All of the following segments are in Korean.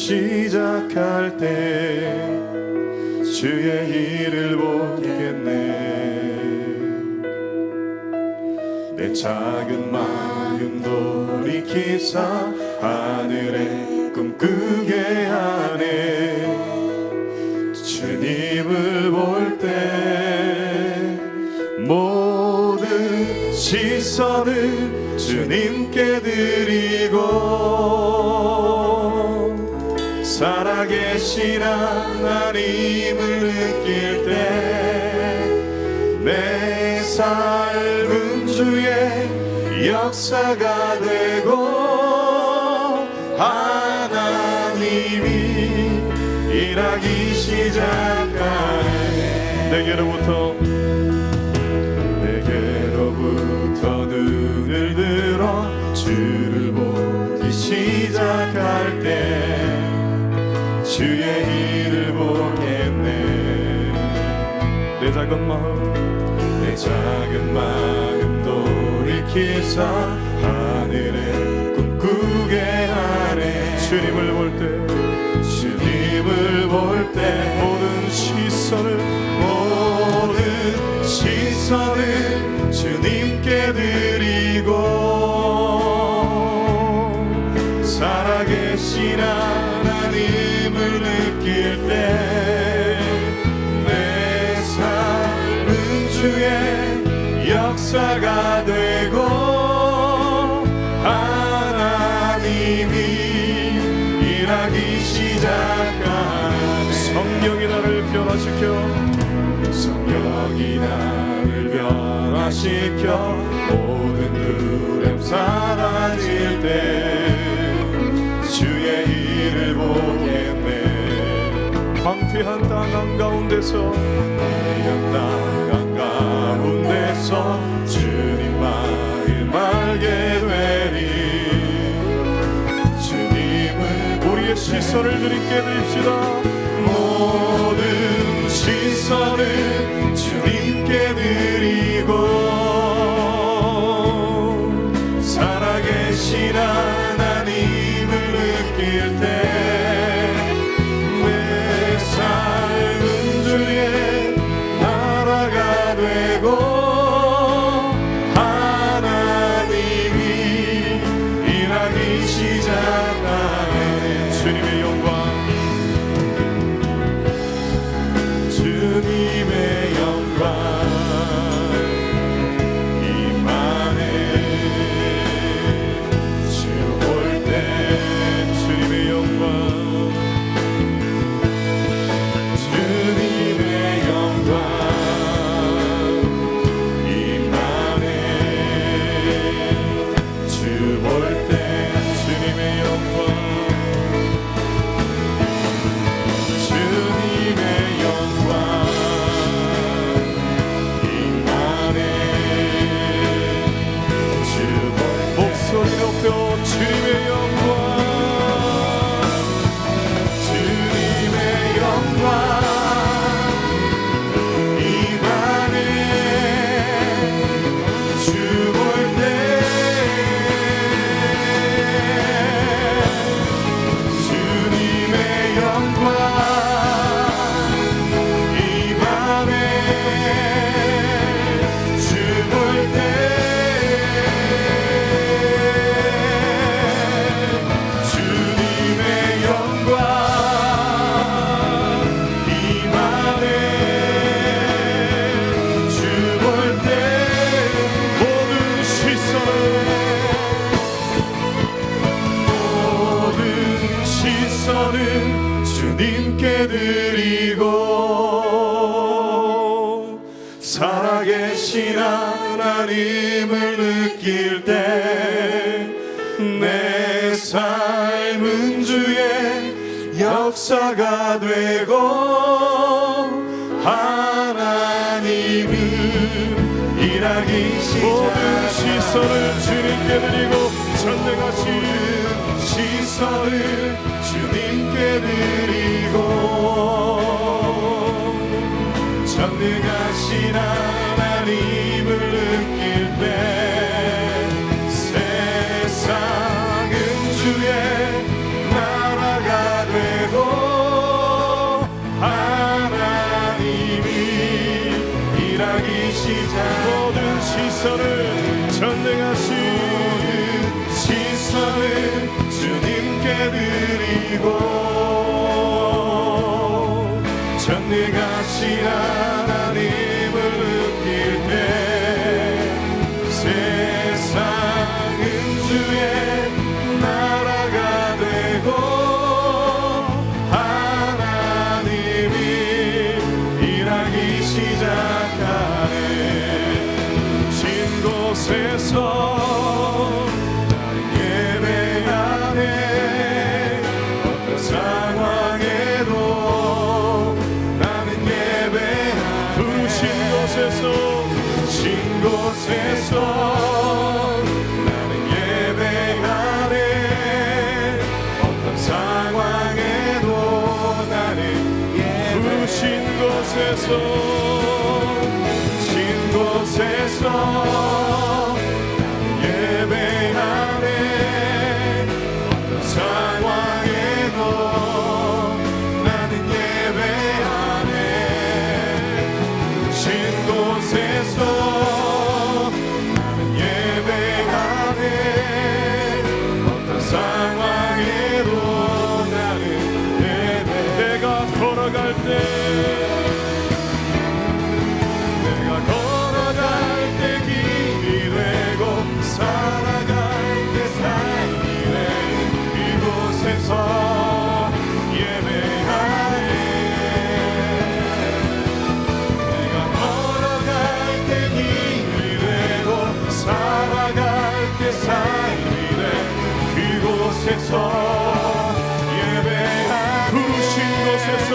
시작할 때 주의 일을 보겠네. 내 작은 마음 돌이키사 하늘에 꿈꾸게 하네. 주님을 볼 때 모든 시선을 주님께 드리고 살아계신 하나님을 느낄 때 내 삶은 주의 역사가 되고 하나님이 일하기 시작하네. 내게로부터 눈을 들어 주를 보기 시작할 때 주의 일을 보겠네. 내 작은 마음 돌이키사 하늘에 꿈꾸게 하네. 주님을 볼 때 모든 시선을 주님께 드리고 살아계신 하나님을 느낄 때 내 삶은 주의 역사가 되고 하나님이 일하기 시작하네. 성령이 나를 변화시켜 모든 두려움 사라질 때 주의 일을 보겠네. 황폐한 땅 한가운데서 주님 마음 알게 되리. 주님을 우리의 시선을 주님께 드립시다. 모든 시선을 주님께 드리고 살아계신 하나님을 느낄 때 내 삶은 주의 나라가 되고 하나님이 일하기 시작하네. 주님의 영광 주님께 드리고 살아계신 하나님을 느낄 때 내 삶은 주의 역사가 되고 하나님은 일하기 시작하네. 시선을 주님께 드리고 전능하신 시선을 주님께 드리고 전능하신 하나님을 느낄 때 세상은 주의 나라가 되고 느끼고 전능하신 하나님을 느낄 때 세상은 주의 나라가 되고 하나님이 일하기 시작하네. 진 곳에서 예배하네. 어떤 상황에도 나는 예배하네. 부르신 곳에서 진 곳에서 나는 예배하네. 어떤 상황에도 나는 부르신 곳에서 진 곳에서 예배하네. 어떤 상황에도 나는 예배하네. 진 곳에서 나는 예배하네. 어떤 상황에도 나는 예배. 내가 걸어갈 때 길이 되고 살아갈 때 삶이 되는 이곳에서 예배하네. 내가 걸어갈 때 길이 되고 살아갈 때 삶이 되는 그곳에서 예배하네. 부르신 곳에서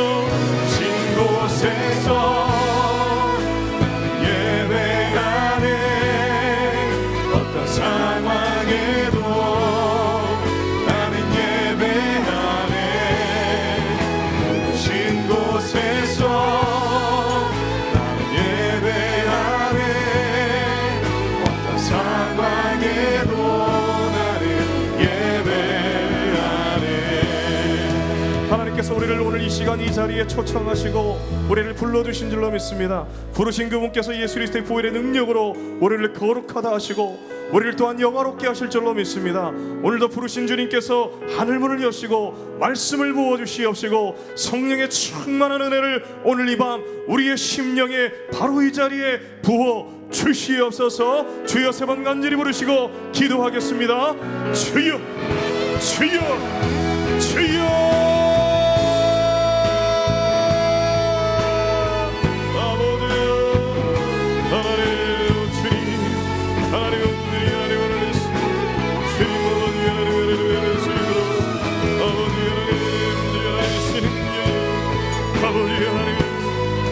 진 곳에서 상황에도 나는 예배하네. 진 곳에서 나는 예배하네. 어떤 상황에도 나는 예배하네. 하나님께서 우리를 오늘 이 시간 이 자리에 초청하시고 우리를 불러주신 줄로 믿습니다. 부르신 그분께서 예수 그리스도의 보혈의 능력으로 우리를 거룩하다 하시고 우리를 또한 영화롭게 하실 줄로 믿습니다. 오늘도 부르신 주님께서 하늘문을 여시고 말씀을 부어주시옵시고 성령의 충만한 은혜를 오늘 이 밤 우리의 심령에 바로 이 자리에 부어 주시옵소서. 주여 세 번 간절히 부르시고 기도하겠습니다. 주여 주여 주여.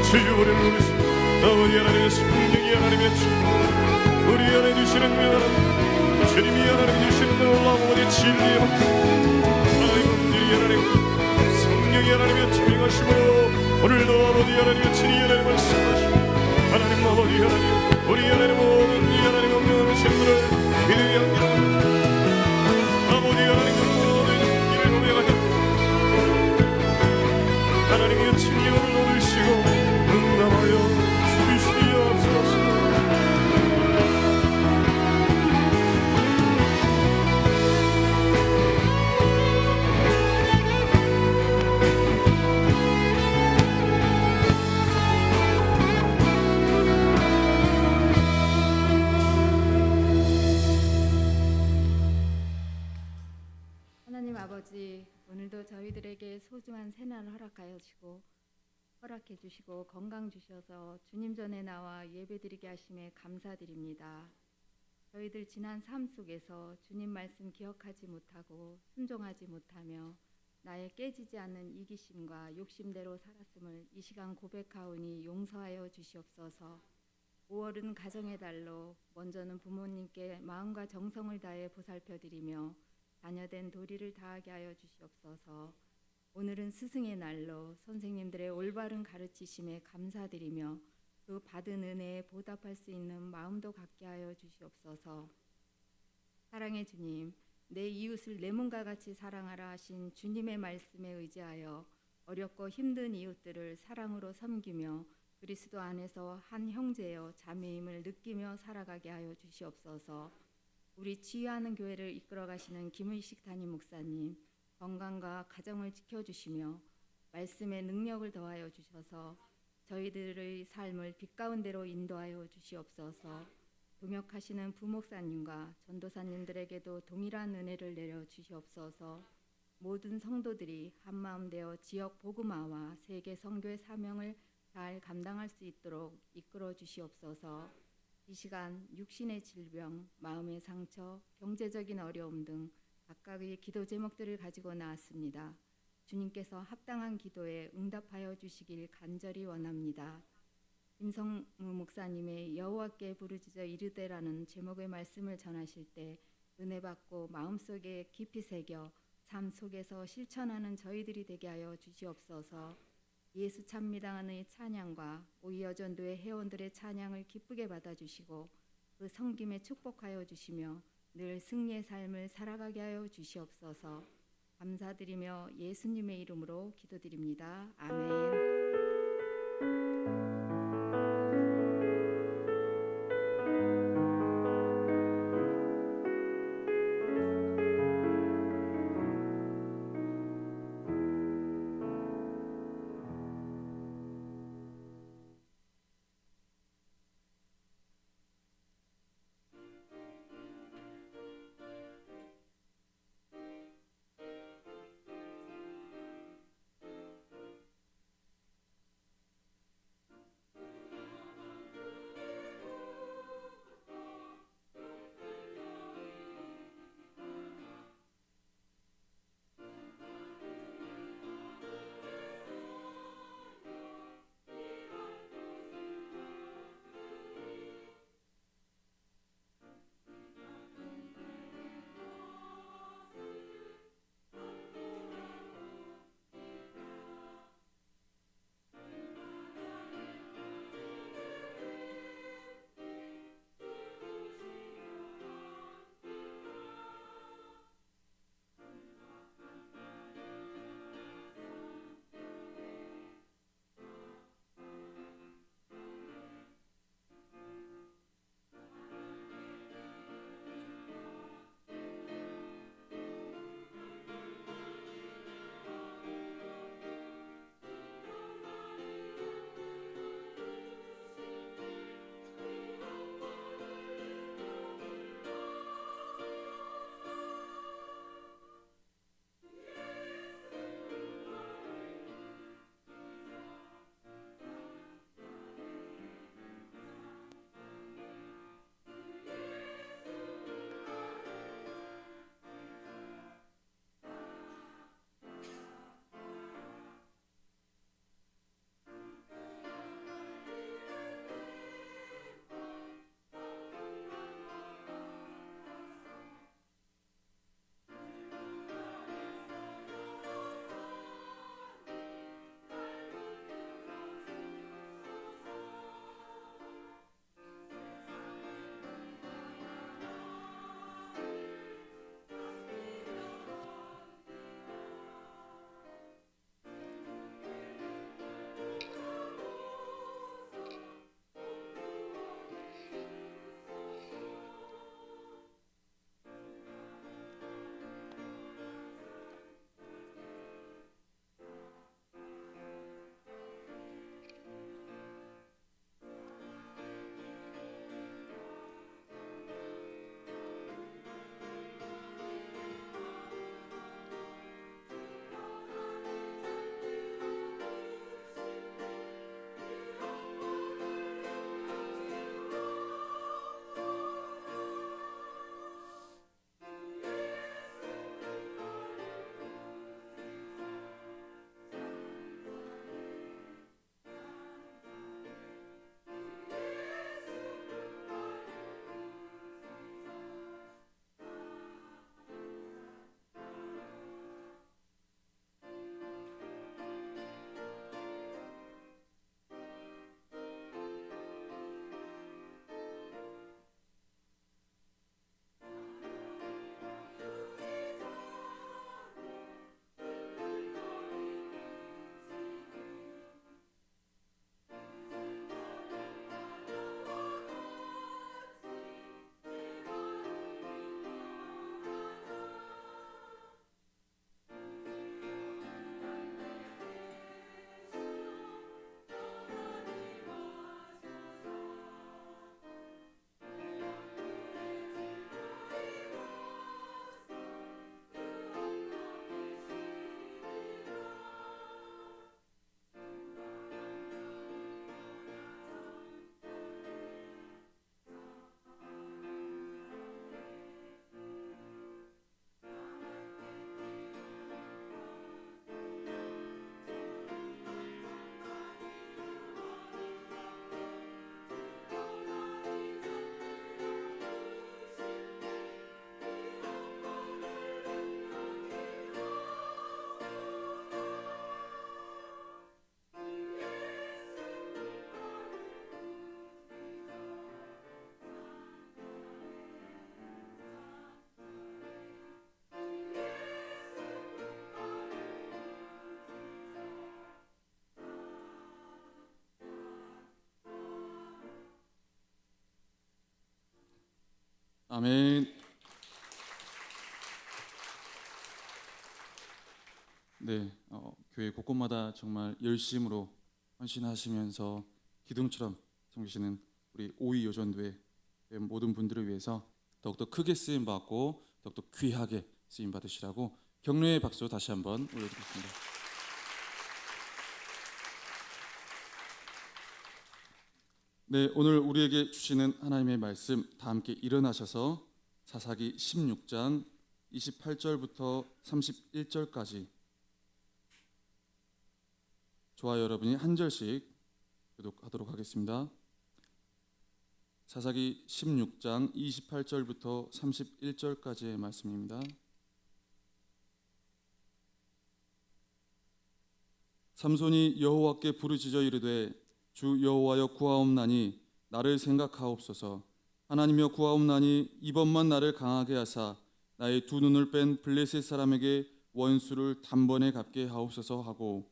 주여 우리를 부르시고 아버지 하나님의 성령이 하나님의 주 우리 안에 주시는 하나님 주님이 하나님 주시는 놀라운 진리의 하나님들이 하나님 성령이 하나님의 주행하심으로 오늘도 아버지 하나님의 진리 하나님 말씀하시고 하나님 아버지 하나님 우리 하나님 모든 이 하나님 명령을 주시는 믿음이 합니다. 아버지 하나님 모든 길을 보내가자 하나님의 진리를 얻으시고 응답하여 주시옵소서. 하나님 아버지, 오늘도 저희들에게 소중한 새날을 허락해 주시고 건강 주셔서 주님 전에 나와 예배드리게 하심에 감사드립니다. 저희들 지난 삶 속에서 주님 말씀 기억하지 못하고 순종하지 못하며 나의 깨지지 않는 이기심과 욕심대로 살았음을 이 시간 고백하오니 용서하여 주시옵소서. 5월은 가정의 달로 먼저는 부모님께 마음과 정성을 다해 보살펴드리며 자녀된 도리를 다하게 하여 주시옵소서. 오늘은 스승의 날로 선생님들의 올바른 가르치심에 감사드리며 그 받은 은혜에 보답할 수 있는 마음도 갖게 하여 주시옵소서. 사랑의 주님, 내 이웃을 내 몸과 같이 사랑하라 하신 주님의 말씀에 의지하여 어렵고 힘든 이웃들을 사랑으로 섬기며 그리스도 안에서 한 형제여 자매임을 느끼며 살아가게 하여 주시옵소서. 우리 치유하는 교회를 이끌어 가시는 김의식 담임 목사님, 건강과 가정을 지켜주시며 말씀의 능력을 더하여 주셔서 저희들의 삶을 빛 가운데로 인도하여 주시옵소서. 동역하시는 부목사님과 전도사님들에게도 동일한 은혜를 내려 주시옵소서. 모든 성도들이 한마음 되어 지역 복음화와 세계 선교의 사명을 잘 감당할 수 있도록 이끌어 주시옵소서. 이 시간 육신의 질병, 마음의 상처, 경제적인 어려움 등 각각의 기도 제목들을 가지고 나왔습니다. 주님께서 합당한 기도에 응답하여 주시길 간절히 원합니다. 김성무 목사님의 여호와께 부르짖어 이르되라는 제목의 말씀을 전하실 때 은혜 받고 마음속에 깊이 새겨 삶 속에서 실천하는 저희들이 되게 하여 주시옵소서. 예수 찬미당의 찬양과 오이여전도의 회원들의 찬양을 기쁘게 받아주시고 그 섬김에 축복하여 주시며 늘 승리의 삶을 살아가게 하여 주시옵소서. 감사드리며 예수님의 이름으로 기도드립니다. 아멘. 아멘. 네, 교회 곳곳마다 정말 열심으로 헌신하시면서 기둥처럼 섬기시는 우리 오이 요전도의 모든 분들을 위해서 더욱더 크게 쓰임 받고 더욱더 귀하게 쓰임 받으시라고 격려의 박수 다시 한번 올려드리겠습니다. 네, 오늘 우리에게 주시는 하나님의 말씀 다 함께 일어나셔서 사사기 16장 28절부터 31절까지 저와 여러분이 한 절씩 교독하도록 하겠습니다. 사사기 16장 28절부터 31절까지의 말씀입니다. 삼손이 여호와께 부르짖어 이르되 주 여호와여 구하옵나니 나를 생각하옵소서. 하나님여 구하옵나니 이번만 나를 강하게 하사 나의 두 눈을 뺀 블레셋 사람에게 원수를 단번에 갚게 하옵소서 하고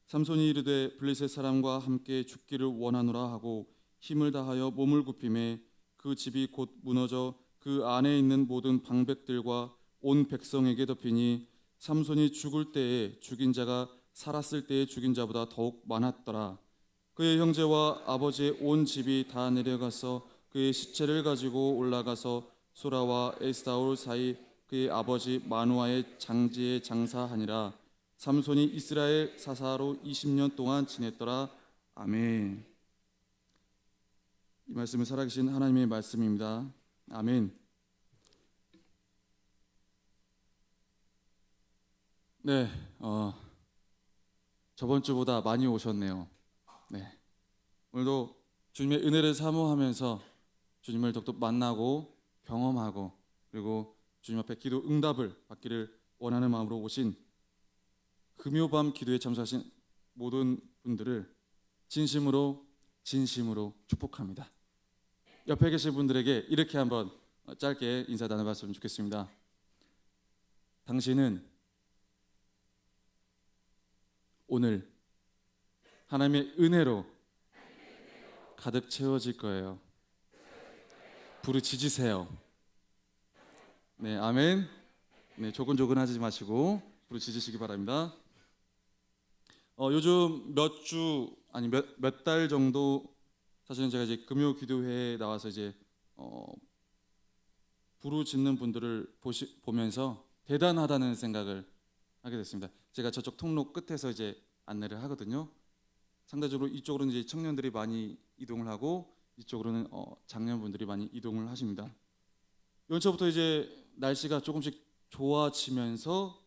삼손이 이르되 블레셋 사람과 함께 죽기를 원하노라 하고 힘을 다하여 몸을 굽히매 그 집이 곧 무너져 그 안에 있는 모든 방백들과 온 백성에게 덮이니 삼손이 죽을 때에 죽인 자가 살았을 때에 죽인 자보다 더욱 많았더라. 그의 형제와 아버지의 온 집이 다 내려가서 그의 시체를 가지고 올라가서 소라와 에스타올 사이 그의 아버지 마누아의 장지에 장사하니라. 삼손이 이스라엘 사사로 20년 동안 지냈더라. 아멘. 이 말씀은 살아계신 하나님의 말씀입니다. 아멘. 네, 저번 주보다 많이 오셨네요. 네, 오늘도 주님의 은혜를 사모하면서 주님을 더욱더 만나고 경험하고 그리고 주님 앞에 기도 응답을 받기를 원하는 마음으로 오신 금요밤 기도에 참석하신 모든 분들을 진심으로 축복합니다. 옆에 계신 분들에게 이렇게 한번 짧게 인사 나눠봤으면 좋겠습니다. 당신은 오늘 하나님의 은혜로 가득 채워질 거예요. 부르짖으세요. 네, 아멘. 네, 조근조근하지 마시고 부르짖으시기 바랍니다. 요즘 몇 달 정도 사실은 제가 이제 금요 기도회에 나와서 이제 부르짖는 분들을 보면서 대단하다는 생각을 하게 됐습니다. 제가 저쪽 통로 끝에서 이제 안내를 하거든요. 상대적으로 이쪽으로는 이제 청년들이 많이 이동을 하고 이쪽으로는 장년분들이 많이 이동을 하십니다. 연초부터 이제 날씨가 조금씩 좋아지면서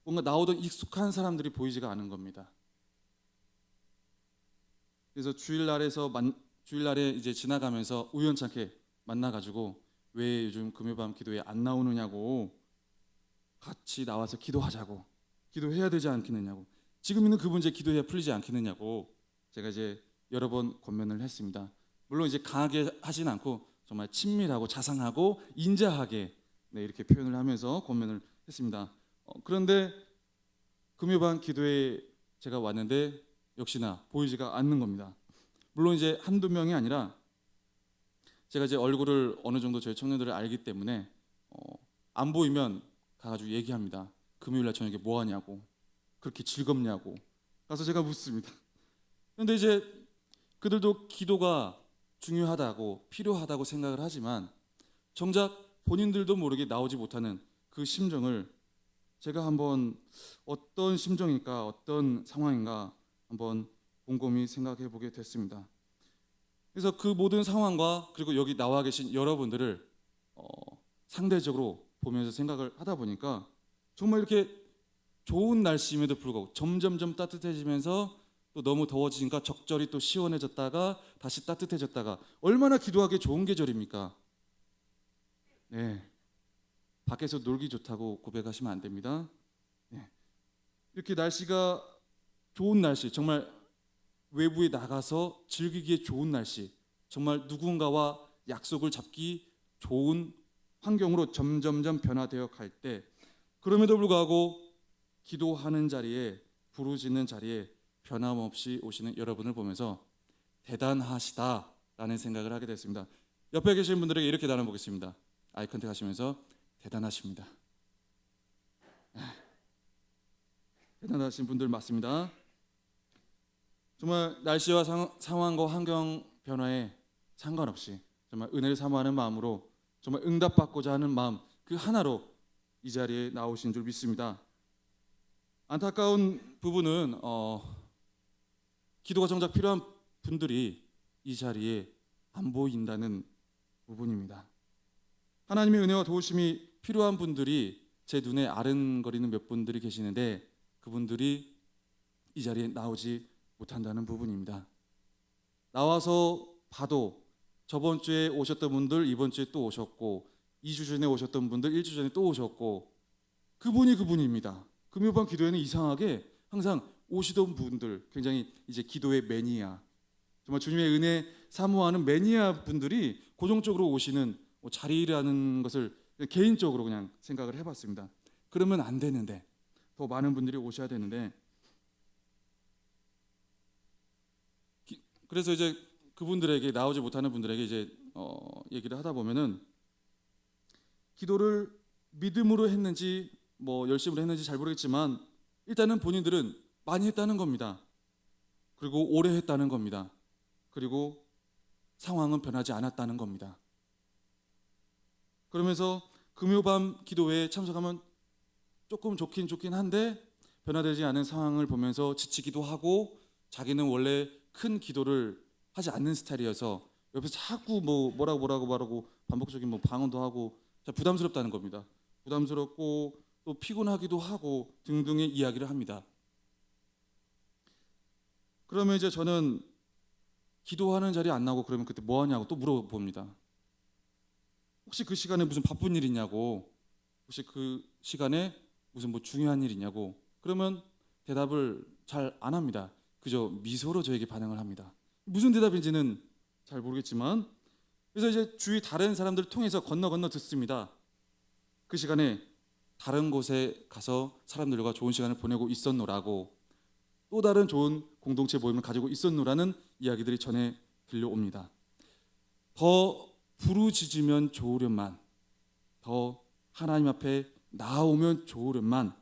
뭔가 나오던 익숙한 사람들이 보이지가 않은 겁니다. 그래서 주일날에 이제 지나가면서 우연찮게 만나가지고 왜 요즘 금요밤 기도에 안 나오느냐고 같이 나와서 기도하자고 기도해야 되지 않겠느냐고 지금 있는 그 문제 기도해야 풀리지 않겠느냐고 제가 이제 여러 번 권면을 했습니다. 물론 이제 강하게 하진 않고 정말 친밀하고 자상하고 인자하게 이렇게 표현을 하면서 권면을 했습니다. 그런데 금요밤 기도에 제가 왔는데 역시나 보이지가 않는 겁니다. 물론 이제 한두 명이 아니라 제가 이제 얼굴을 어느 정도 저희 청년들을 알기 때문에 안 보이면 가가지고 얘기합니다. 금요일날 저녁에 뭐 하냐고 그렇게 즐겁냐고 가서 제가 묻습니다. 그런데 이제 그들도 기도가 중요하다고 필요하다고 생각을 하지만 정작 본인들도 모르게 나오지 못하는 그 심정을 제가 한번 어떤 심정일까 어떤 상황인가 한번 곰곰이 생각해 보게 됐습니다. 그래서 그 모든 상황과 그리고 여기 나와 계신 여러분들을 상대적으로 보면서 생각을 하다 보니까 정말 이렇게 좋은 날씨임에도 불구하고 점점점 따뜻해지면서 또 너무 더워지니까 적절히 또 시원해졌다가 다시 따뜻해졌다가 얼마나 기도하기 좋은 계절입니까? 네, 밖에서 놀기 좋다고 고백하시면 안 됩니다. 네. 이렇게 날씨가 좋은 날씨, 정말 외부에 나가서 즐기기에 좋은 날씨, 정말 누군가와 약속을 잡기 좋은 환경으로 점점점 변화되어 갈 때, 그럼에도 불구하고 기도하는 자리에, 부르짖는 자리에 변함없이 오시는 여러분을 보면서 대단하시다라는 생각을 하게 됐습니다. 옆에 계신 분들에게 이렇게 나눠보겠습니다. 아이 컨택 하시면서 대단하십니다. 대단하신 분들 맞습니다. 정말 날씨와 상황과 환경 변화에 상관없이 정말 은혜를 사모하는 마음으로 정말 응답받고자 하는 마음 그 하나로 이 자리에 나오신 줄 믿습니다. 안타까운 부분은 기도가 정작 필요한 분들이 이 자리에 안 보인다는 부분입니다. 하나님의 은혜와 도우심이 필요한 분들이 제 눈에 아른거리는 몇 분들이 계시는데 그분들이 이 자리에 나오지 못한다는 부분입니다. 나와서 봐도 저번 주에 오셨던 분들 이번 주에 또 오셨고 2주 전에 오셨던 분들 1주 전에 또 오셨고 그분입니다. 금요반 기도회는 이상하게 항상 오시던 분들 굉장히 이제 기도의 매니아 정말 주님의 은혜 사모하는 매니아 분들이 고정적으로 오시는 자리라는 것을 개인적으로 그냥 생각을 해봤습니다. 그러면 안 되는데 더 많은 분들이 오셔야 되는데 그래서 이제 그분들에게 나오지 못하는 분들에게 이제 얘기를 하다 보면은 기도를 믿음으로 했는지 뭐 열심으로 했는지 잘 모르겠지만 일단은 본인들은 많이 했다는 겁니다. 그리고 오래 했다는 겁니다. 그리고 상황은 변하지 않았다는 겁니다. 그러면서 금요밤 기도회에 참석하면 조금 좋긴 한데 변화되지 않은 상황을 보면서 지치기도 하고 자기는 원래 큰 기도를 하지 않는 스타일이어서 옆에서 자꾸 뭐라고 반복적인 방언도 하고 부담스럽다는 겁니다. 부담스럽고 또 피곤하기도 하고 등등의 이야기를 합니다. 그러면 이제 저는 기도하는 자리에 안 나오고 그러면 그때 뭐 하냐고 또 물어봅니다. 혹시 그 시간에 무슨 바쁜 일 있냐고, 혹시 그 시간에 무슨 뭐 중요한 일 있냐고, 그러면 대답을 잘 안 합니다. 그저 미소로 저에게 반응을 합니다. 무슨 대답인지는 잘 모르겠지만 그래서 이제 주위 다른 사람들을 통해서 건너 듣습니다. 그 시간에 다른 곳에 가서 사람들과 좋은 시간을 보내고 있었노라고, 또 다른 좋은 공동체 모임을 가지고 있었노라는 이야기들이 전해 들려옵니다. 더 부르짖으면 좋으련만, 더 하나님 앞에 나오면 좋으련만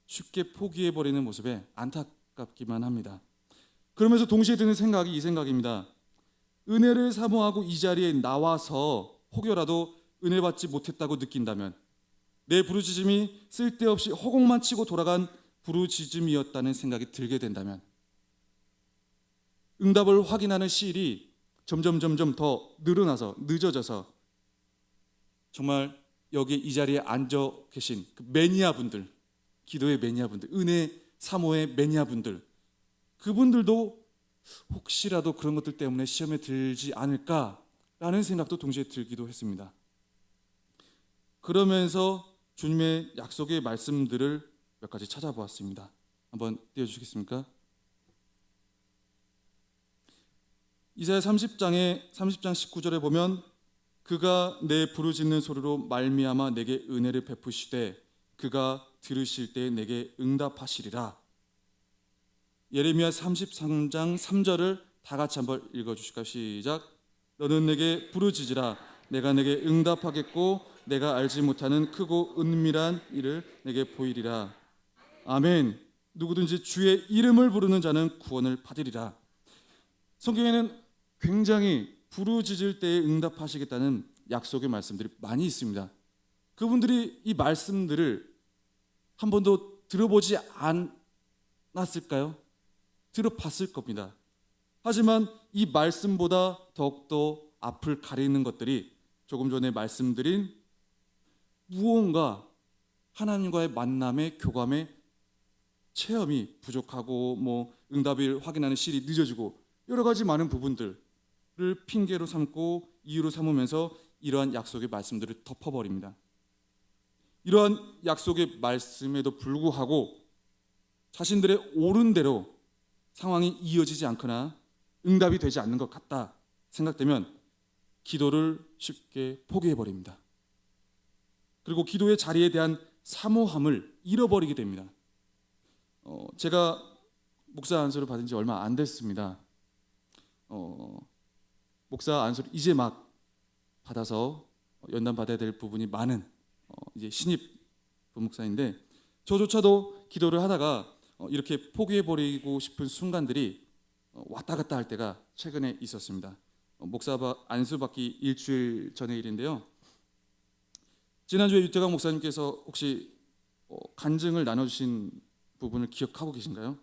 쉽게 포기해버리는 모습에 안타깝기만 합니다. 그러면서 동시에 드는 생각이 이 생각입니다. 은혜를 사모하고 이 자리에 나와서 혹여라도 은혜 받지 못했다고 느낀다면, 내 부르짖음이 쓸데없이 허공만 치고 돌아간 부르짖음이었다는 생각이 들게 된다면, 응답을 확인하는 시일이 점점 더 늘어나서 늦어져서 정말 여기 이 자리에 앉아 계신 그 매니아분들, 기도의 매니아분들, 은혜 사모의 매니아분들, 그분들도 혹시라도 그런 것들 때문에 시험에 들지 않을까라는 생각도 동시에 들기도 했습니다. 그러면서 주님의 약속의 말씀들을 몇 가지 찾아보았습니다. 한번 띄워주시겠습니까? 이사야 30장 19절에 보면 그가 내 부르짖는 소리로 말미암아 내게 은혜를 베푸시되 그가 들으실 때 내게 응답하시리라. 예레미야 33장 3절을 다 같이 한번 읽어주실까요? 시작. 너는 내게 부르짖으라. 내가 내게 응답하겠고 내가 알지 못하는 크고 은밀한 일을 내게 보이리라. 아멘. 누구든지 주의 이름을 부르는 자는 구원을 받으리라. 성경에는 굉장히 부르짖을 때에 응답하시겠다는 약속의 말씀들이 많이 있습니다. 그분들이 이 말씀들을 한 번도 들어보지 않았을까요? 들어봤을 겁니다. 하지만 이 말씀보다 더욱더 앞을 가리는 것들이 조금 전에 말씀드린 무언가 하나님과의 만남의 교감의 체험이 부족하고 응답을 확인하는 시일이 늦어지고 여러 가지 많은 부분들을 핑계로 삼고 이유로 삼으면서 이러한 약속의 말씀들을 덮어버립니다. 이러한 약속의 말씀에도 불구하고 자신들의 옳은 대로 상황이 이어지지 않거나 응답이 되지 않는 것 같다 생각되면 기도를 쉽게 포기해버립니다. 그리고 기도의 자리에 대한 사모함을 잃어버리게 됩니다. 제가 목사 안수를 받은 지 얼마 안 됐습니다. 목사 안수를 이제 막 받아서 연단 받아야 될 부분이 많은 이제 신입 부목사인데, 저조차도 기도를 하다가 이렇게 포기해버리고 싶은 순간들이 왔다 갔다 할 때가 최근에 있었습니다. 목사 안수 받기 일주일 전의 일인데요. 지난주에 유태강 목사님께서 혹시 간증을 나눠주신 부분을 기억하고 계신가요?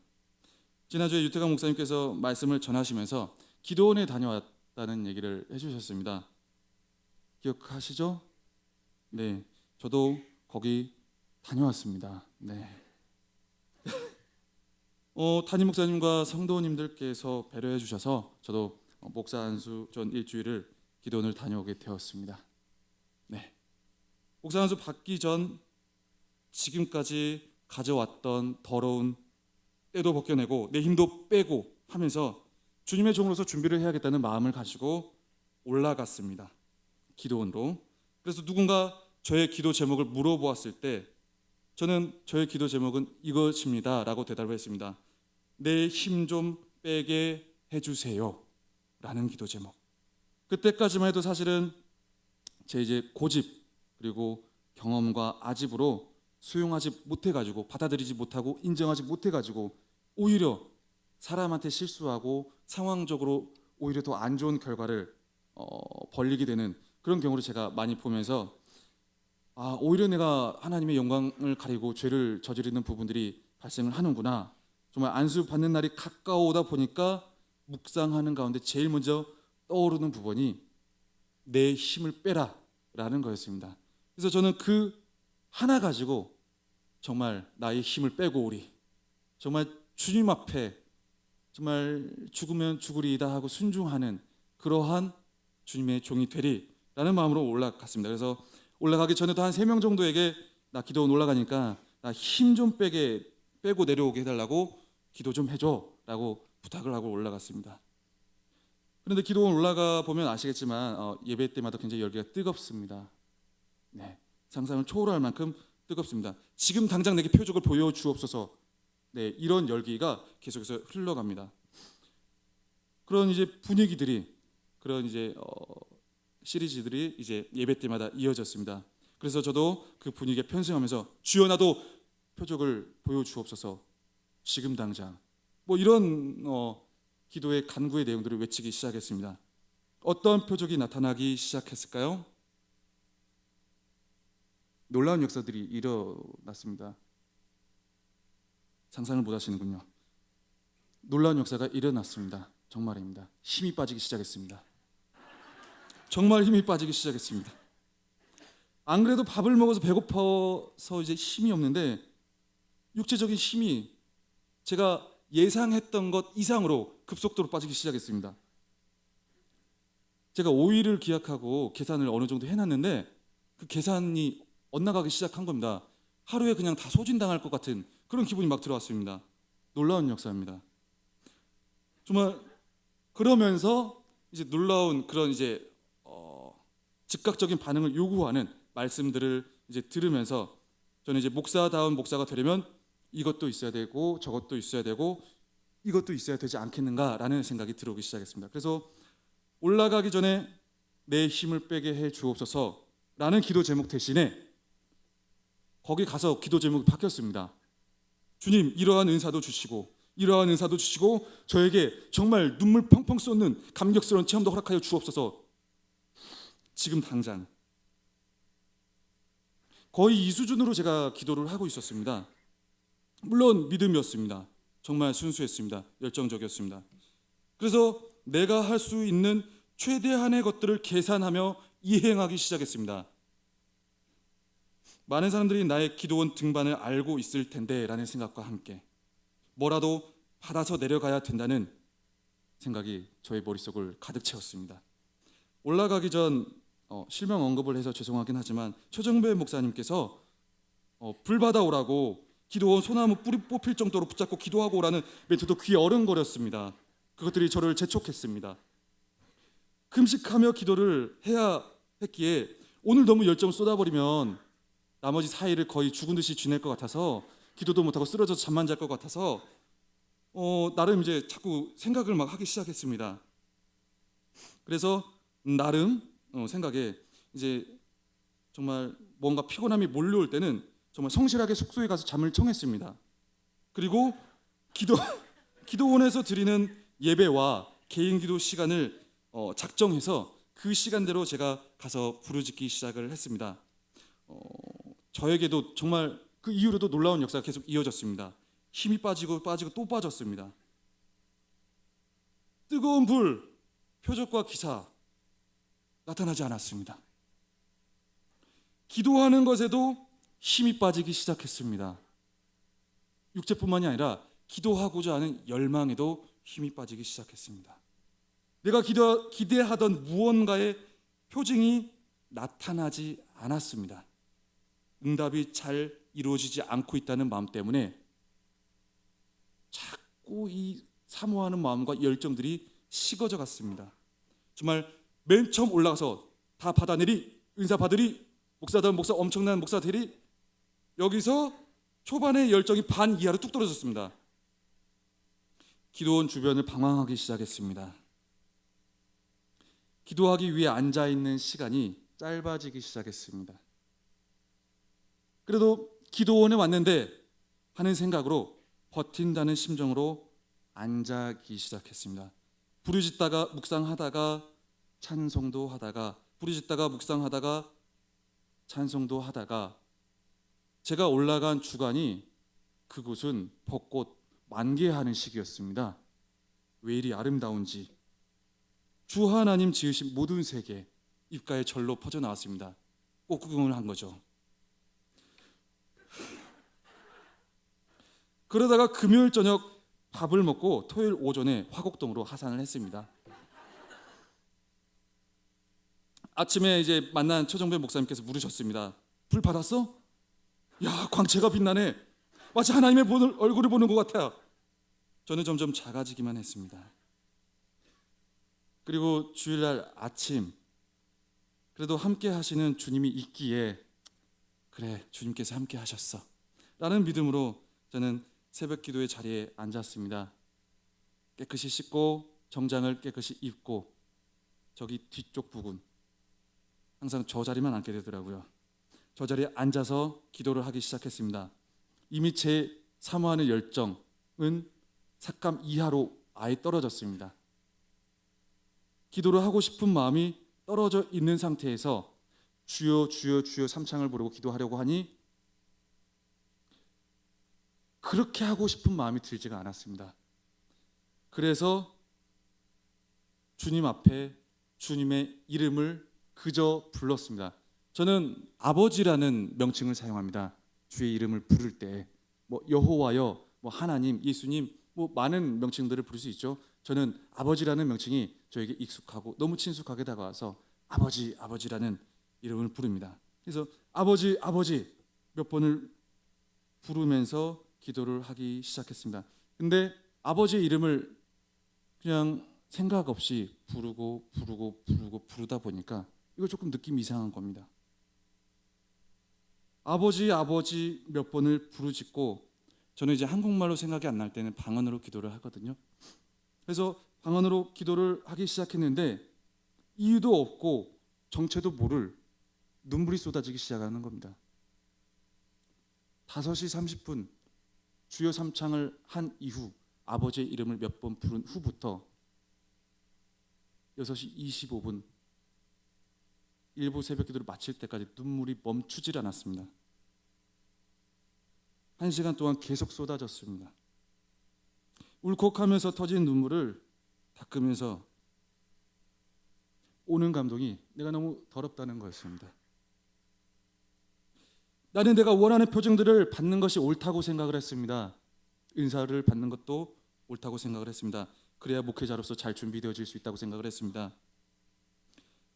지난주에 유태강 목사님께서 말씀을 전하시면서 기도원에 다녀왔다는 얘기를 해주셨습니다. 기억하시죠? 네, 저도 거기 다녀왔습니다. 네. 담임 목사님과 성도님들께서 배려해 주셔서 저도 목사 안수 전 일주일을 기도원을 다녀오게 되었습니다. 네. 목사 안수 받기 전 지금까지 가져왔던 더러운 때도 벗겨내고 내 힘도 빼고 하면서 주님의 종으로서 준비를 해야겠다는 마음을 가지고 올라갔습니다. 기도원으로. 그래서 누군가 저의 기도 제목을 물어보았을 때 저는 저의 기도 제목은 이것입니다 라고 대답을 했습니다. 내 힘 좀 빼게 해주세요 라는 기도 제목. 그때까지만 해도 사실은 제 이제 고집 그리고 경험과 아집으로 수용하지 못해가지고, 받아들이지 못하고 인정하지 못해가지고 오히려 사람한테 실수하고 상황적으로 오히려 더 안 좋은 결과를 벌리게 되는 그런 경우를 제가 많이 보면서 오히려 내가 하나님의 영광을 가리고 죄를 저지르는 부분들이 발생을 하는구나. 정말 안수 받는 날이 가까워오다 보니까 묵상하는 가운데 제일 먼저 떠오르는 부분이 내 힘을 빼라 라는 거였습니다. 그래서 저는 그 하나 가지고 정말 나의 힘을 빼고 오리, 정말 주님 앞에 정말 죽으면 죽으리이다 하고 순종하는 그러한 주님의 종이 되리라는 마음으로 올라갔습니다. 그래서 올라가기 전에도 한 3명 정도에게 나 기도원 올라가니까 나 힘 좀 빼고 내려오게 해달라고 기도 좀 해줘 라고 부탁을 하고 올라갔습니다. 그런데 기도원 올라가 보면 아시겠지만 예배 때마다 굉장히 열기가 뜨겁습니다. 네, 상상을 초월할 만큼 뜨겁습니다. 지금 당장 내게 표적을 보여주옵소서. 네, 이런 열기가 계속해서 흘러갑니다. 그런 이제 분위기들이, 그런 이제 시리즈들이 이제 예배 때마다 이어졌습니다. 그래서 저도 그 분위기에 편승하면서 주여 나도 표적을 보여주옵소서. 지금 당장. 뭐 이런 기도의 간구의 내용들을 외치기 시작했습니다. 어떤 표적이 나타나기 시작했을까요? 놀라운 역사들이 일어났습니다. 상상을 못 하시는군요. 놀라운 역사가 일어났습니다. 정말입니다. 힘이 빠지기 시작했습니다. 정말 힘이 빠지기 시작했습니다. 안 그래도 밥을 먹어서 배고파서 이제 힘이 없는데 육체적인 힘이 제가 예상했던 것 이상으로 급속도로 빠지기 시작했습니다. 제가 5일을 기약하고 계산을 어느 정도 해놨는데 그 계산이 엇나가기 시작한 겁니다. 하루에 그냥 다 소진당할 것 같은 그런 기분이 막 들어왔습니다. 놀라운 역사입니다. 정말 그러면서 이제 놀라운 그런 이제 즉각적인 반응을 요구하는 말씀들을 이제 들으면서 저는 이제 목사다운 목사가 되려면 이것도 있어야 되고 저것도 있어야 되고 이것도 있어야 되지 않겠는가라는 생각이 들어오기 시작했습니다. 그래서 올라가기 전에 내 힘을 빼게 해 주옵소서라는 기도 제목 대신에 거기 가서 기도 제목이 바뀌었습니다. 주님, 이러한 은사도 주시고 이러한 은사도 주시고 저에게 정말 눈물 펑펑 쏟는 감격스러운 체험도 허락하여 주옵소서. 지금 당장. 거의 이 수준으로 제가 기도를 하고 있었습니다. 물론 믿음이었습니다. 정말 순수했습니다. 열정적이었습니다. 그래서 내가 할 수 있는 최대한의 것들을 계산하며 이행하기 시작했습니다. 많은 사람들이 나의 기도원 등반을 알고 있을 텐데 라는 생각과 함께 뭐라도 받아서 내려가야 된다는 생각이 저의 머릿속을 가득 채웠습니다. 올라가기 전 실명 언급을 해서 죄송하긴 하지만 최정배 목사님께서 불 받아오라고 기도원 소나무 뿌리 뽑힐 정도로 붙잡고 기도하고 오라는 멘트도 귀에 어른거렸습니다. 그것들이 저를 재촉했습니다. 금식하며 기도를 해야 했기에 오늘 너무 열정을 쏟아버리면 나머지 4일을 거의 죽은 듯이 지낼 것 같아서 기도도 못하고 쓰러져서 잠만 잘 것 같아서 나름 이제 자꾸 생각을 막 하기 시작했습니다. 그래서 나름 생각에 이제 정말 뭔가 피곤함이 몰려올 때는 정말 성실하게 숙소에 가서 잠을 청했습니다. 그리고 기도원에서 드리는 예배와 개인 기도 시간을 작정해서 그 시간대로 제가 가서 부르짖기 시작을 했습니다. 저에게도 정말 그 이후로도 놀라운 역사가 계속 이어졌습니다. 힘이 빠지고 또 빠졌습니다. 뜨거운 불, 표적과 기사 나타나지 않았습니다. 기도하는 것에도 힘이 빠지기 시작했습니다. 육체뿐만이 아니라 기도하고자 하는 열망에도 힘이 빠지기 시작했습니다. 내가 기대하던 무언가의 표징이 나타나지 않았습니다. 응답이 잘 이루어지지 않고 있다는 마음 때문에 자꾸 이 사모하는 마음과 열정들이 식어져 갔습니다. 정말 맨 처음 올라가서 다 받아내리, 은사 받으리, 목사다운 목사, 엄청난 목사 되리, 여기서 초반의 열정이 반 이하로 뚝 떨어졌습니다. 기도원 주변을 방황하기 시작했습니다. 기도하기 위해 앉아있는 시간이 짧아지기 시작했습니다. 그래도 기도원에 왔는데 하는 생각으로 버틴다는 심정으로 앉아기 시작했습니다. 부르짖다가 묵상하다가 찬송도 하다가, 부르짖다가 묵상하다가 찬송도 하다가, 제가 올라간 주간이 그곳은 벚꽃 만개하는 시기였습니다. 왜 이리 아름다운지 주 하나님 지으신 모든 세계 입가에 절로 퍼져나왔습니다. 꽃구경을 한 거죠. 그러다가 금요일 저녁 밥을 먹고 토요일 오전에 화곡동으로 하산을 했습니다. 아침에 이제 만난 최정배 목사님께서 물으셨습니다. 불 받았어? 야, 광채가 빛나네. 마치 하나님의 얼굴을 보는 것 같아. 저는 점점 작아지기만 했습니다. 그리고 주일날 아침, 그래도 함께 하시는 주님이 있기에, 그래, 주님께서 함께 하셨어 라는 믿음으로 저는 새벽 기도의 자리에 앉았습니다. 깨끗이 씻고 정장을 깨끗이 입고, 저기 뒤쪽 부분, 항상 저 자리만 앉게 되더라고요. 저 자리에 앉아서 기도를 하기 시작했습니다. 이미 제 사모하는 열정은 삭감 이하로 아예 떨어졌습니다. 기도를 하고 싶은 마음이 떨어져 있는 상태에서 주여 주여 주여 삼창을 부르고 기도하려고 하니 그렇게 하고 싶은 마음이 들지가 않았습니다. 그래서 주님 앞에 주님의 이름을 그저 불렀습니다. 저는 아버지라는 명칭을 사용합니다. 주의 이름을 부를 때 뭐 여호와여, 뭐 하나님, 예수님, 뭐 많은 명칭들을 부를 수 있죠. 저는 아버지라는 명칭이 저에게 익숙하고 너무 친숙하게 다가와서 아버지라는 이름을 부릅니다. 그래서 아버지 몇 번을 부르면서 기도를 하기 시작했습니다. 근데 아버지의 이름을 그냥 생각 없이 부르다 보니까 이거 조금 느낌이 이상한 겁니다. 아버지 몇 번을 부르짖고, 저는 이제 한국말로 생각이 안 날 때는 방언으로 기도를 하거든요. 그래서 방언으로 기도를 하기 시작했는데 이유도 없고 정체도 모를 눈물이 쏟아지기 시작하는 겁니다. 5시 30분 주여 삼창을 한 이후 아버지의 이름을 몇 번 부른 후부터 6시 25분 일부 새벽 기도를 마칠 때까지 눈물이 멈추질 않았습니다. 1시간 동안 계속 쏟아졌습니다. 울컥하면서 터진 눈물을 닦으면서 오는 감동이 내가 너무 더럽다는 거였습니다. 나는 내가 원하는 표정들을 받는 것이 옳다고 생각을 했습니다. 은사를 받는 것도 옳다고 생각을 했습니다. 그래야 목회자로서 잘 준비되어질 수 있다고 생각을 했습니다.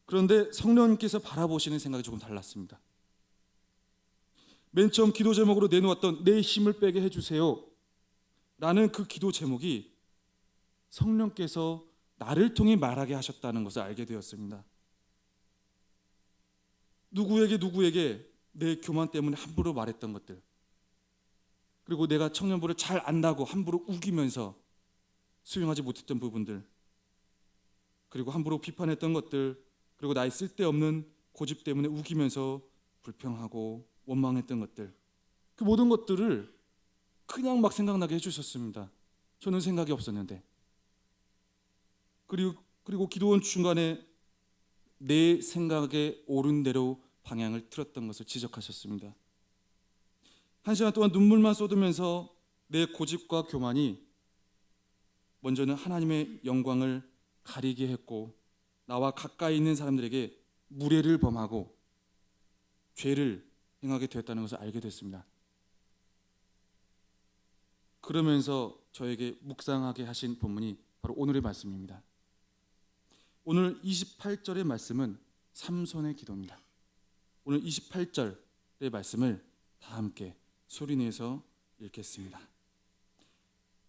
그런데 성령님께서 바라보시는 생각이 조금 달랐습니다. 맨 처음 기도 제목으로 내놓았던 내 힘을 빼게 해주세요 라는 그 기도 제목이 성령께서 나를 통해 말하게 하셨다는 것을 알게 되었습니다. 누구에게 내 교만 때문에 함부로 말했던 것들, 그리고 내가 청년부를 잘 안다고 함부로 우기면서 수용하지 못했던 부분들, 그리고 함부로 비판했던 것들, 그리고 나의 쓸데없는 고집 때문에 우기면서 불평하고 원망했던 것들, 그 모든 것들을 그냥 막 생각나게 해주셨습니다. 저는 생각이 없었는데. 그리고 기도원 중간에 내 생각에 옳은 대로 방향을 틀었던 것을 지적하셨습니다. 1시간 동안 눈물만 쏟으면서 내 고집과 교만이 먼저는 하나님의 영광을 가리게 했고, 나와 가까이 있는 사람들에게 무례를 범하고 죄를 행하게 되었다는 것을 알게 됐습니다. 그러면서 저에게 묵상하게 하신 본문이 바로 오늘의 말씀입니다. 오늘 28절의 말씀은 삼손의 기도입니다. 오늘 28절의 말씀을 다 함께 소리내서 읽겠습니다.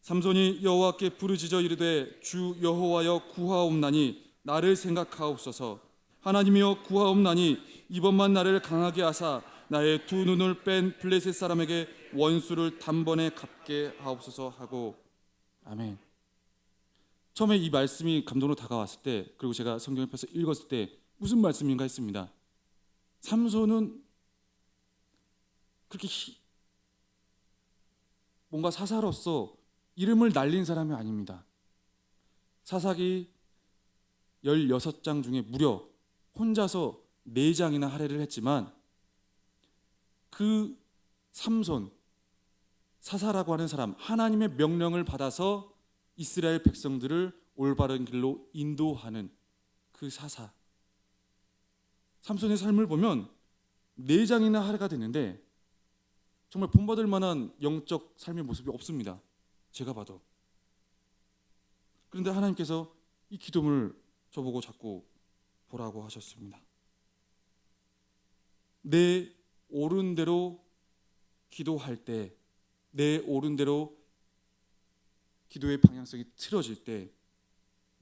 삼손이 여호와께 부르짖어 이르되 주 여호와여 구하옵나니 나를 생각하옵소서. 하나님이여 구하옵나니 이번만 나를 강하게 하사 나의 두 눈을 뺀 블레셋 사람에게 원수를 단번에 갚게 하옵소서 하고. 아멘. 처음에 이 말씀이 감동으로 다가왔을 때, 그리고 제가 성경을 펴서 읽었을 때 무슨 말씀인가 했습니다. 삼손은 그렇게 뭔가 사사로서 이름을 날린 사람이 아닙니다. 사사기 16장 중에 무려 혼자서 4장이나 할애를 했지만, 그 삼손, 사사라고 하는 사람, 하나님의 명령을 받아서 이스라엘 백성들을 올바른 길로 인도하는 그 사사, 삼손의 삶을 보면 4장이나 할애가 됐는데 정말 본받을 만한 영적 삶의 모습이 없습니다. 제가 봐도. 그런데 하나님께서 이 기도문을 저보고 자꾸 보라고 하셨습니다. 내 옳은 대로 기도할 때, 내 옳은 대로 기도의 방향성이 틀어질 때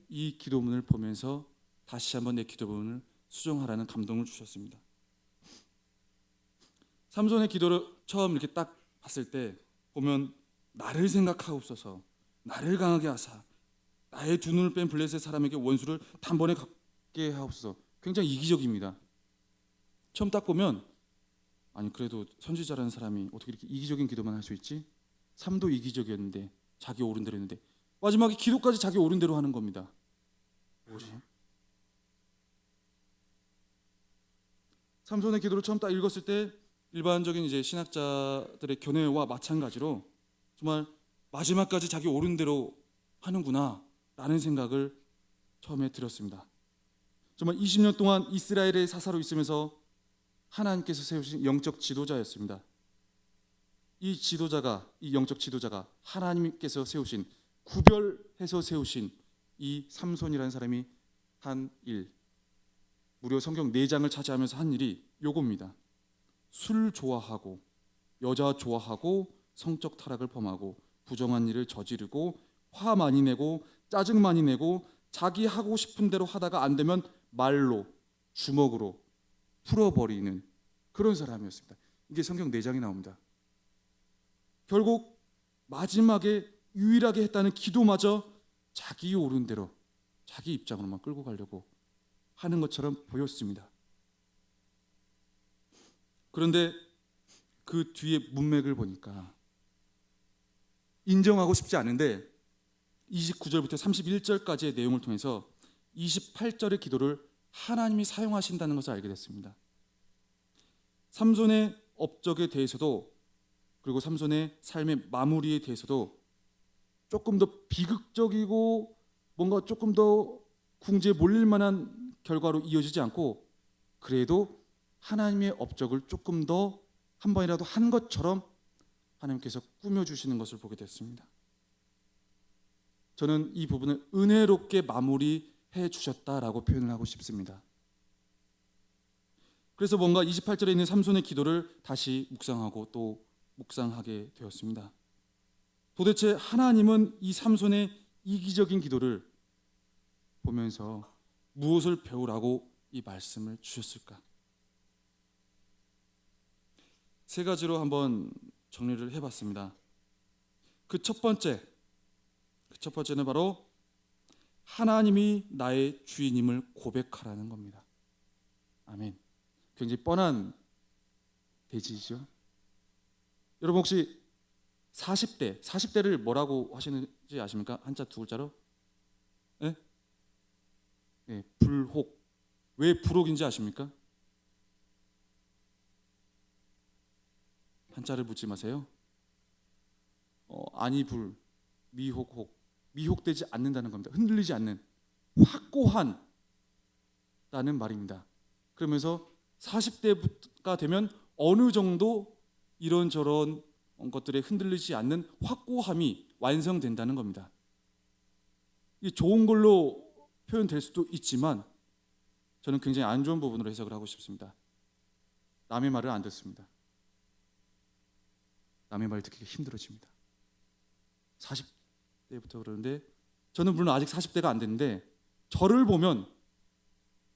이 기도문을 보면서 다시 한번 내 기도문을 수정하라는 감동을 주셨습니다. 삼손의 기도를 처음 이렇게 딱 봤을 때 보면 나를 생각하옵소서, 나를 강하게 하사 나의 두 눈을 뺀 블레셋 사람에게 원수를 단번에 갚게 하옵소서. 굉장히 이기적입니다. 처음 딱 보면 아니 그래도 선지자라는 사람이 어떻게 이렇게 이기적인 기도만 할 수 있지? 삶도 이기적이었는데 자기 옳은 대로 했는데 마지막에 기도까지 자기 옳은 대로 하는 겁니다. 뭐지? 삼손의 기도를 처음 딱 읽었을 때 일반적인 이제 신학자들의 견해와 마찬가지로 정말 마지막까지 자기 옳은 대로 하는구나 라는 생각을 처음에 들었습니다. 정말 20년 동안 이스라엘의 사사로 있으면서 하나님께서 세우신 영적 지도자였습니다. 이 영적 지도자가 하나님께서 세우신, 구별해서 세우신 이 삼손이라는 사람이 한 일, 무려 성경 4장을 차지하면서 한 일이 요겁니다. 술 좋아하고 여자 좋아하고 성적 타락을 범하고 부정한 일을 저지르고 화 많이 내고 짜증 많이 내고 자기 하고 싶은 대로 하다가 안 되면 말로, 주먹으로 풀어버리는 그런 사람이었습니다. 이게 성경 4장이 나옵니다. 결국 마지막에 유일하게 했다는 기도마저 자기 옳은 대로 자기 입장으로만 끌고 가려고 하는 것처럼 보였습니다. 그런데 그 뒤에 문맥을 보니까 인정하고 싶지 않은데 29절부터 31절까지의 내용을 통해서 28절의 기도를 하나님이 사용하신다는 것을 알게 됐습니다. 삼손의 업적에 대해서도, 그리고 삼손의 삶의 마무리에 대해서도 조금 더 비극적이고 뭔가 조금 더 궁지에 몰릴 만한 결과로 이어지지 않고, 그래도 하나님의 업적을 조금 더 한 번이라도 한 것처럼 하나님께서 꾸며주시는 것을 보게 됐습니다. 저는 이 부분을 은혜롭게 마무리해 주셨다라고 표현을 하고 싶습니다. 그래서 뭔가 28절에 있는 삼손의 기도를 다시 묵상하고 또 묵상하게 되었습니다. 도대체 하나님은 이 삼손의 이기적인 기도를 보면서 무엇을 배우라고 이 말씀을 주셨을까? 3가지로 한번 정리를 해봤습니다. 그 첫 번째 첫 번째는 바로 하나님이 나의 주인임을 고백하라는 겁니다. 아멘. 굉장히 뻔한 대지죠. 여러분 혹시 40대를 뭐라고 하시는지 아십니까? 한자 두 글자로? 네? 네, 불혹. 왜 불혹인지 아십니까? 한자를 묻지 마세요. 아니불, 미혹혹. 미혹되지 않는다는 겁니다. 흔들리지 않는, 확고한 라는 말입니다. 그러면서 40대가 되면 어느 정도 이런저런 것들에 흔들리지 않는 확고함이 완성된다는 겁니다. 이게 좋은 걸로 표현될 수도 있지만 저는 굉장히 안 좋은 부분으로 해석을 하고 싶습니다. 남의 말을 안 듣습니다. 남의 말 듣기가 힘들어집니다. 40대부터 그러는데 저는 물론 아직 40대가 안 됐는데 저를 보면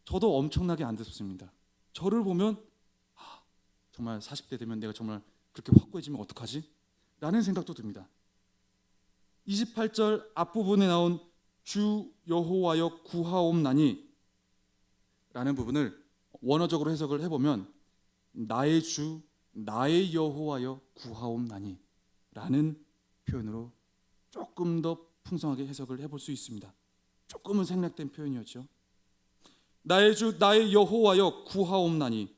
저도 엄청나게 안 듣습니다. 저를 보면 정말 40대 되면 내가 정말 그렇게 확고해지면 어떡하지? 라는 생각도 듭니다. 28절 앞부분에 나온 주 여호와여 구하옵나니 라는 부분을 원어적으로 해석을 해보면 나의 주 나의 여호와여 구하옵나니 라는 표현으로 조금 더 풍성하게 해석을 해볼 수 있습니다. 조금은 생략된 표현이었죠. 나의 주 나의 여호와여 구하옵나니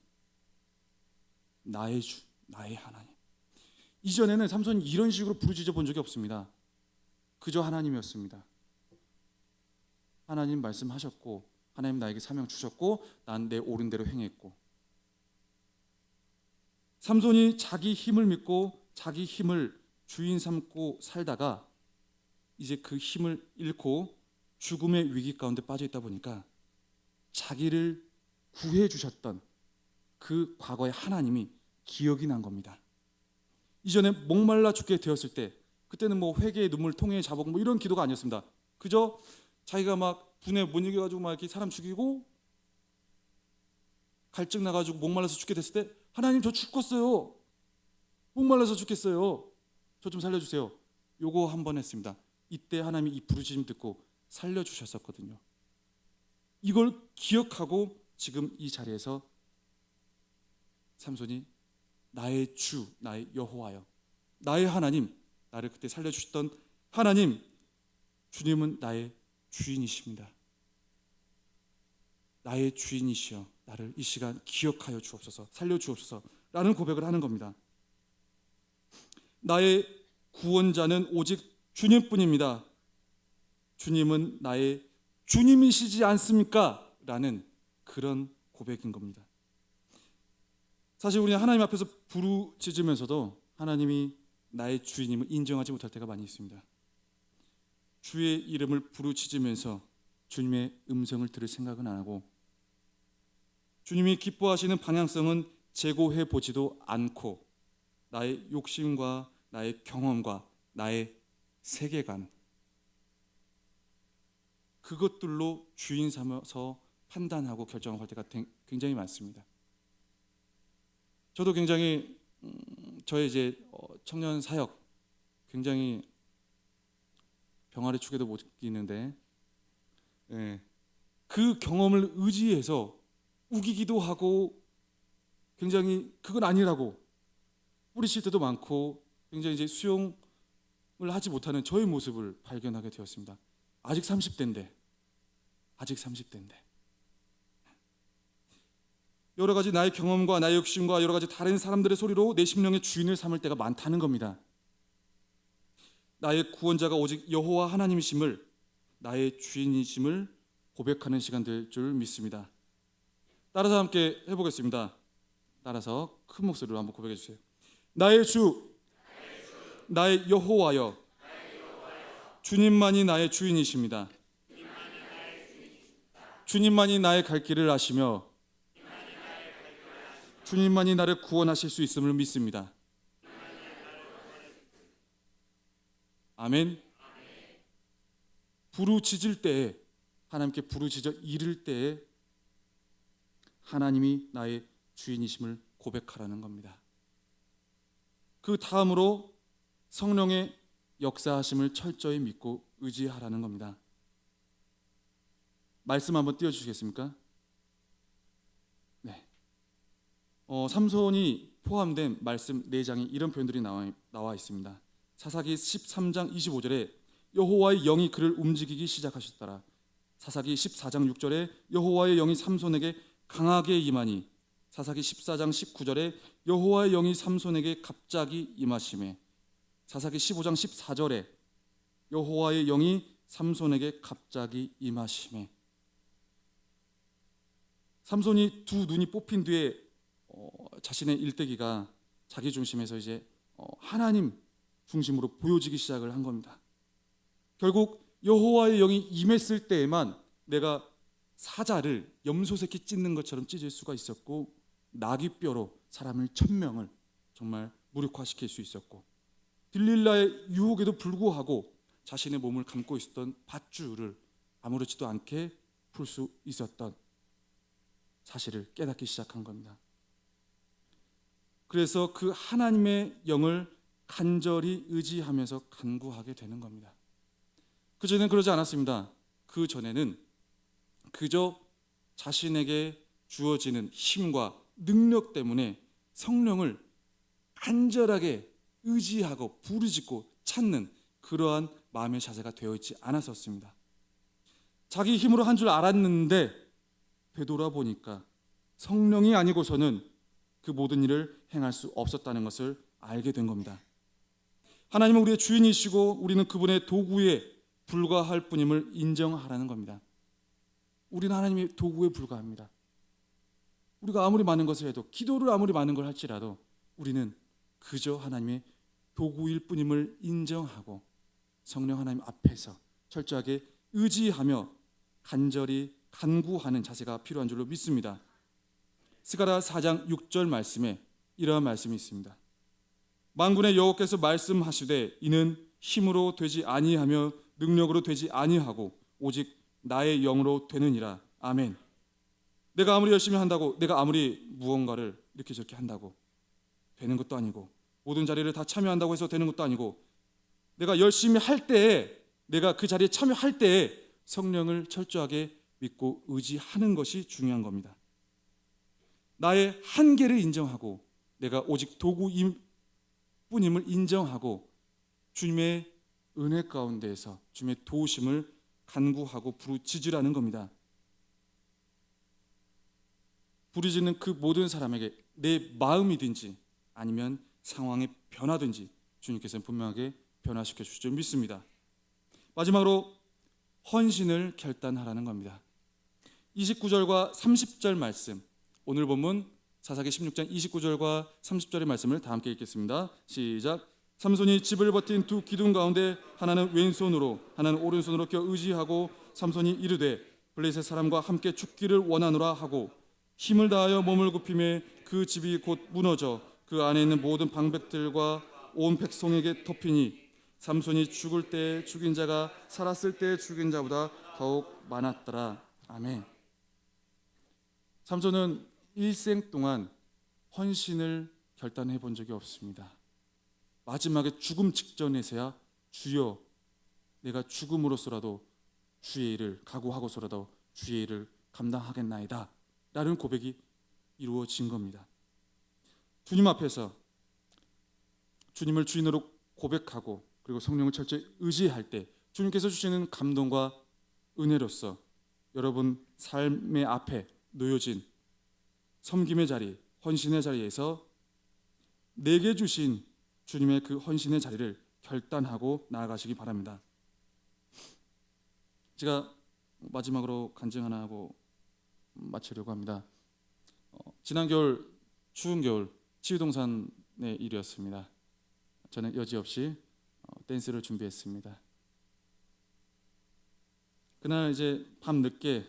나의 주 나의 하나님. 이전에는 삼손이 이런 식으로 부르짖어 본 적이 없습니다. 그저 하나님이었습니다. 하나님 말씀하셨고 하나님 나에게 사명 주셨고 난 내 옳은 대로 행했고, 삼손이 자기 힘을 믿고 자기 힘을 주인 삼고 살다가 이제 그 힘을 잃고 죽음의 위기 가운데 빠져 있다 보니까 자기를 구해 주셨던 그 과거의 하나님이 기억이 난 겁니다. 이전에 목말라 죽게 되었을 때 그때는 뭐 회개의 눈물 통해 자복 뭐 이런 기도가 아니었습니다. 그저 자기가 막 분에 못 이겨가지고 막 이렇게 사람 죽이고 갈증 나가지고 목말라서 죽게 됐을 때 하나님 저 죽겠어요. 목말라서 죽겠어요. 저 좀 살려주세요. 요거 한 번 했습니다. 이때 하나님이 이 부르짖음 듣고 살려주셨었거든요. 이걸 기억하고 지금 이 자리에서 삼손이 나의 주, 나의 여호와여, 나의 하나님, 나를 그때 살려주셨던 하나님, 주님은 나의 주인이십니다. 나의 주인이시여 나를 이 시간 기억하여 주옵소서, 살려주옵소서 라는 고백을 하는 겁니다. 나의 구원자는 오직 주님뿐입니다. 주님은 나의 주님이시지 않습니까? 라는 그런 고백인 겁니다. 사실 우리는 하나님 앞에서 부르짖으면서도 하나님이 나의 주인임을 인정하지 못할 때가 많이 있습니다. 주의 이름을 부르짖으면서 주님의 음성을 들을 생각은 안 하고 주님이 기뻐하시는 방향성은 재고해 보지도 않고 나의 욕심과 나의 경험과 나의 세계관 그것들로 주인 삼아서 판단하고 결정할 때가 굉장히 많습니다. 저도 굉장히 저의 이제 청년 사역 굉장히 병아리 축에도 못 끼는데 그 경험을 의지해서 우기기도 하고 굉장히 그건 아니라고 뿌리칠 때도 많고 굉장히 이제 수용을 하지 못하는 저의 모습을 발견하게 되었습니다. 아직 30대인데 여러 가지 나의 경험과 나의 욕심과 여러 가지 다른 사람들의 소리로 내 심령의 주인을 삼을 때가 많다는 겁니다. 나의 구원자가 오직 여호와 하나님이심을 나의 주인이심을 고백하는 시간 될 줄 믿습니다. 따라서 함께 해보겠습니다. 따라서 큰 목소리로 한번 고백해 주세요. 나의 주, 나의 여호와여, 주님만이 나의 주인이십니다. 주님만이 나의 갈 길을 아시며 주님만이 나를 구원하실 수 있음을 믿습니다. 아멘. 부르짖을 때에 하나님께 부르짖어 이를 때에 하나님이 나의 주인이심을 고백하라는 겁니다. 그 다음으로 성령의 역사하심을 철저히 믿고 의지하라는 겁니다. 말씀 한번 띄워주시겠습니까? 네. 삼손이 포함된 말씀 4장에 이런 표현들이 나와 있습니다. 사사기 13장 25절에 여호와의 영이 그를 움직이기 시작하셨더라. 사사기 14장 6절에 여호와의 영이 삼손에게 강하게 임하니, 사사기 14장 19절에 여호와의 영이 삼손에게 갑자기 임하심에, 사사기 15장 14절에 여호와의 영이 삼손에게 갑자기 임하심에. 삼손이 두 눈이 뽑힌 뒤에 자신의 일대기가 자기 중심에서 이제 하나님 중심으로 보여지기 시작을 한 겁니다. 결국 여호와의 영이 임했을 때에만 내가 사자를 염소 새끼 찢는 것처럼 찢을 수가 있었고, 나귀뼈로 사람을 1000명을 정말 무력화시킬 수 있었고, 들릴라의 유혹에도 불구하고 자신의 몸을 감고 있었던 밧줄을 아무렇지도 않게 풀 수 있었던 사실을 깨닫기 시작한 겁니다. 그래서 그 하나님의 영을 간절히 의지하면서 간구하게 되는 겁니다. 그전에는 그러지 않았습니다. 그 전에는 그저 자신에게 주어지는 힘과 능력 때문에 성령을 간절하게 의지하고 부르짖고 찾는 그러한 마음의 자세가 되어 있지 않았었습니다. 자기 힘으로 한 줄 알았는데 되돌아보니까 성령이 아니고서는 그 모든 일을 행할 수 없었다는 것을 알게 된 겁니다. 하나님은 우리의 주인이시고 우리는 그분의 도구에 불과할 뿐임을 인정하라는 겁니다. 우리는 하나님의 도구에 불과합니다. 우리가 아무리 많은 것을 해도, 기도를 아무리 많은 걸 할지라도 우리는 그저 하나님의 도구일 뿐임을 인정하고 성령 하나님 앞에서 철저하게 의지하며 간절히 간구하는 자세가 필요한 줄로 믿습니다. 스가랴 4장 6절 말씀에 이러한 말씀이 있습니다. 만군의 여호와께서 말씀하시되 이는 힘으로 되지 아니하며 능력으로 되지 아니하고 오직 나의 영으로 되느니라. 아멘. 내가 아무리 열심히 한다고, 내가 아무리 무언가를 이렇게 저렇게 한다고 되는 것도 아니고, 모든 자리를 다 참여한다고 해서 되는 것도 아니고, 내가 열심히 할 때에, 내가 그 자리에 참여할 때에 성령을 철저하게 믿고 의지하는 것이 중요한 겁니다. 나의 한계를 인정하고 내가 오직 도구임 뿐임을 인정하고 주님의 은혜 가운데에서 주님의 도우심을 간구하고 부르짖으라는 겁니다. 부르짖는 그 모든 사람에게 내 마음이든지 아니면 상황의 변화든지 주님께서는 분명하게 변화시켜 주실 줄 믿습니다. 마지막으로 헌신을 결단하라는 겁니다. 29절과 30절 말씀, 오늘 본문 사사기 16장 29절과 30절의 말씀을 다 함께 읽겠습니다. 시작. 삼손이 집을 버틴 두 기둥 가운데 하나는 왼손으로 하나는 오른손으로 껴 의지하고 삼손이 이르되 블레셋 사람과 함께 죽기를 원하노라 하고 힘을 다하여 몸을 굽히매 그 집이 곧 무너져 그 안에 있는 모든 방백들과 온 백성에게 덮이니 삼손이 죽을 때 죽인 자가 살았을 때 죽인 자보다 더욱 많았더라. 아멘. 삼손은 일생 동안 헌신을 결단해 본 적이 없습니다. 마지막에 죽음 직전에서야 주여 내가 죽음으로서라도 주의 일을 각오하고서라도 주의 일을 감당하겠나이다 라는 고백이 이루어진 겁니다. 주님 앞에서 주님을 주인으로 고백하고 그리고 성령을 철저히 의지할 때 주님께서 주시는 감동과 은혜로서 여러분 삶의 앞에 놓여진 섬김의 자리, 헌신의 자리에서 내게 주신 주님의 그 헌신의 자리를 결단하고 나아가시기 바랍니다. 제가 마지막으로 간증 하나 하고 마치려고 합니다. 지난 겨울 추운 겨울 치유동산의 일이었습니다. 저는 여지없이 댄스를 준비했습니다. 그날 이제 밤 늦게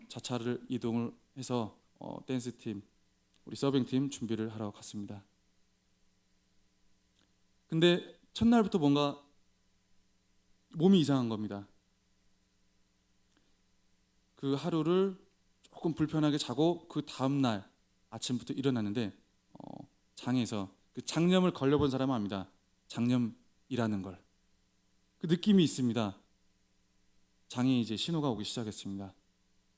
자차를 이동을 해서 댄스팀, 우리 서빙팀 준비를 하러 갔습니다. 근데 첫날부터 뭔가 몸이 이상한 겁니다. 그 하루를 조금 불편하게 자고 그 다음날 아침부터 일어났는데 장에서 그 장염을 걸려본 사람은 압니다. 장염이라는 걸. 그 느낌이 있습니다. 장에 이제 신호가 오기 시작했습니다.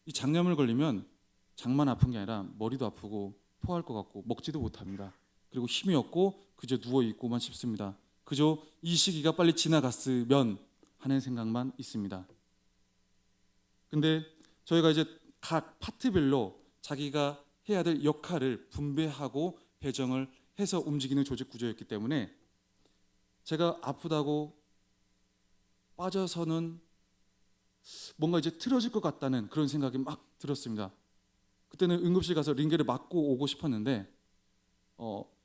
이 장염을 걸리면 장만 아픈 게 아니라 머리도 아프고 토할 것 같고 먹지도 못합니다. 그리고 힘이 없고 그저 누워 있고만 싶습니다. 그저 이 시기가 빨리 지나갔으면 하는 생각만 있습니다. 근데 저희가 이제 각 파트별로 자기가 해야 될 역할을 분배하고 배정을 해서 움직이는 조직 구조였기 때문에 제가 아프다고 빠져서는 뭔가 이제 틀어질 것 같다는 그런 생각이 막 들었습니다. 그때는 응급실 가서 링겔을 맞고 오고 싶었는데